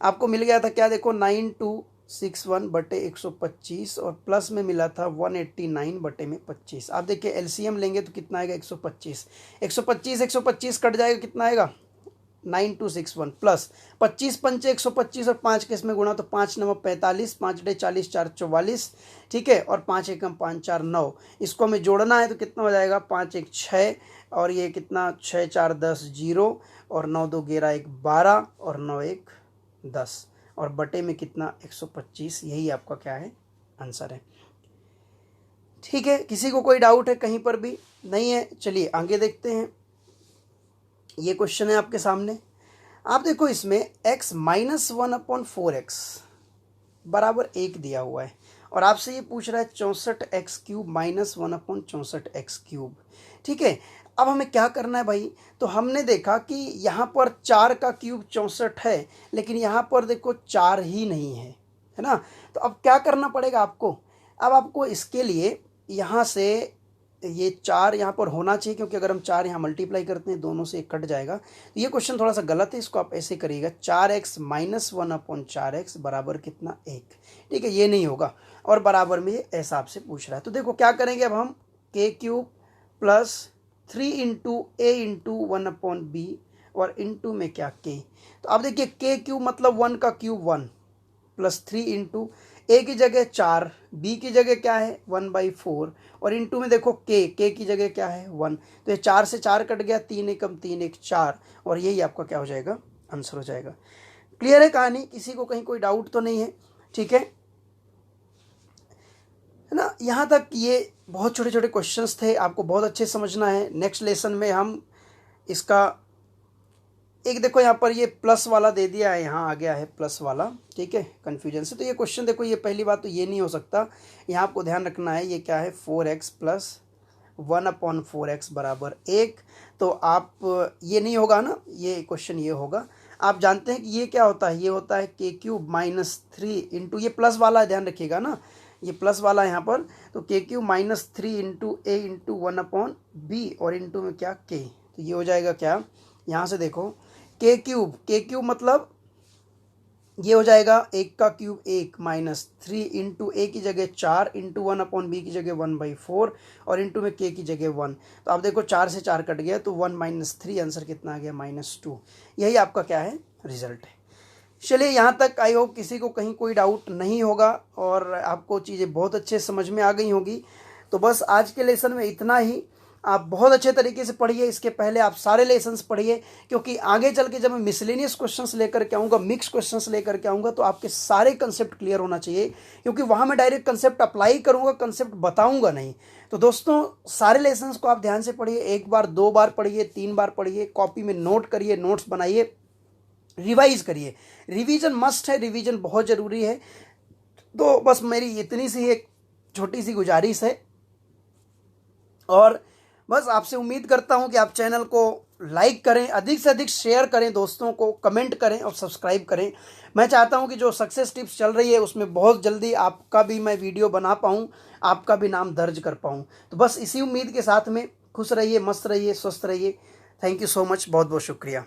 आपको मिल गया था क्या, देखो 9261/125 और प्लस में मिला था 189/25। आप देखिए एलसीएम लेंगे तो कितना आएगा 125, 125 कट जाएगा, कितना आएगा 9261 प्लस 25 पंचे 125 और 5 के इसमें गुणा, तो 5 9 45, 5 डे 40, 4 44। ठीक है, और 5 एकम 5 4 9, इसको हमें जोड़ना है तो कितना हो जाएगा 5 1 6, और ये कितना 6 4 10 0, और 9 2 11 1 12, और 9 1 10, और बटे में कितना 125। यही आपका क्या है आंसर है। ठीक है, किसी को कोई डाउट है कहीं पर भी नहीं है, चलिए आगे देखते हैं। ये क्वेश्चन है आपके सामने, आप देखो इसमें x माइनस 1/4x बराबर 1 दिया हुआ है, और आपसे ये पूछ रहा है 64x³ माइनस 1/64x³। ठीक है, अब हमें क्या करना है भाई, तो हमने देखा कि यहाँ पर 4 का क्यूब 64 है, लेकिन यहाँ पर देखो 4 ही नहीं है, है ना। तो अब क्या करना पड़ेगा आपको, अब आपको इसके लिए यहाँ से ये 4 यहाँ पर होना चाहिए, क्योंकि अगर हम 4 यहाँ मल्टीप्लाई करते हैं दोनों से 1 कट जाएगा। तो ये क्वेश्चन थोड़ा सा गलत है, इसको आप ऐसे करिएगा 4x माइनस 1/4x बराबर कितना 1। ठीक है, ये नहीं होगा, और बराबर में ये ऐसा आपसे पूछ रहा है। तो देखो क्या करेंगे, अब हम k³ plus 3 into a into 1/b, और इंटू में क्या k। तो अब देखिए k³ मतलब 1 का क्यूब 1, प्लस 3 इंटू ए की जगह 4, बी की जगह क्या है 1/4, और इंटू में देखो के की जगह क्या है 1। तो ये 4 से 4 कट गया, 3 एकम 3 1 4, और यही आपका क्या हो जाएगा आंसर हो जाएगा। क्लियर है कहानी, किसी को कहीं कोई डाउट तो नहीं है। ठीक है ना, यहाँ तक ये बहुत छोटे छोटे क्वेश्चंस थे, आपको बहुत अच्छे समझना है। नेक्स्ट लेसन में हम इसका एक देखो यहाँ पर ये प्लस वाला दे दिया है, यहाँ आ गया है प्लस वाला। ठीक है, कन्फ्यूजन से तो ये क्वेश्चन देखो, ये पहली बात तो ये नहीं हो सकता, यहाँ आपको ध्यान रखना है ये क्या है 4x प्लस 1/4x बराबर 1। तो आप ये नहीं होगा ना, ये क्वेश्चन ये होगा। आप जानते हैं कि ये क्या होता है, ये होता है k³ माइनस 3 इंटू, ये प्लस वाला ध्यान रखिएगा ना, ये प्लस वाला यहाँ पर, तो k³ minus 3 into a into 1/b, और इंटू में क्या k। तो ये हो जाएगा क्या, यहाँ से देखो k³ मतलब ये हो जाएगा 1 का क्यूब 1 माइनस 3 इंटू ए की जगह 4 इंटू 1/b की जगह 1/4, और इंटू में k की जगह 1। तो आप देखो 4 से 4 कट गया, तो 1 माइनस 3, आंसर कितना आ गया -2। यही आपका क्या है रिजल्ट है। चलिए यहाँ तक आई होप किसी को कहीं कोई डाउट नहीं होगा, और आपको चीज़ें बहुत अच्छे समझ में आ गई होगी। तो बस आज के लेसन में इतना ही। आप बहुत अच्छे तरीके से पढ़िए, इसके पहले आप सारे लेसन्स पढ़िए, क्योंकि आगे चल के जब मैं मिसलेनियस क्वेश्चंस लेकर के आऊँगा, मिक्स क्वेश्चंस लेकर के आऊँगा, तो आपके सारे कंसेप्ट क्लियर होना चाहिए, क्योंकि वहाँ मैं डायरेक्ट कंसेप्ट अप्लाई करूँगा, कंसेप्ट बताऊँगा नहीं। तो दोस्तों सारे लेसन्स को आप ध्यान से पढ़िए, 1 बार 2 बार पढ़िए, 3 बार पढ़िए, कॉपी में नोट करिए, नोट्स बनाइए, रिवाइज करिए। रिवीजन मस्ट है, रिवीजन बहुत ज़रूरी है। तो बस मेरी इतनी सी एक छोटी सी गुजारिश है, और बस आपसे उम्मीद करता हूं कि आप चैनल को लाइक करें, अधिक से अधिक शेयर करें, दोस्तों को कमेंट करें और सब्सक्राइब करें। मैं चाहता हूं कि जो सक्सेस टिप्स चल रही है उसमें बहुत जल्दी आपका भी मैं वीडियो बना पाऊं, आपका भी नाम दर्ज कर पाऊं। तो बस इसी उम्मीद के साथ में खुश रहिए, मस्त रहिए, स्वस्थ रहिए। थैंक यू सो मच, बहुत बहुत शुक्रिया।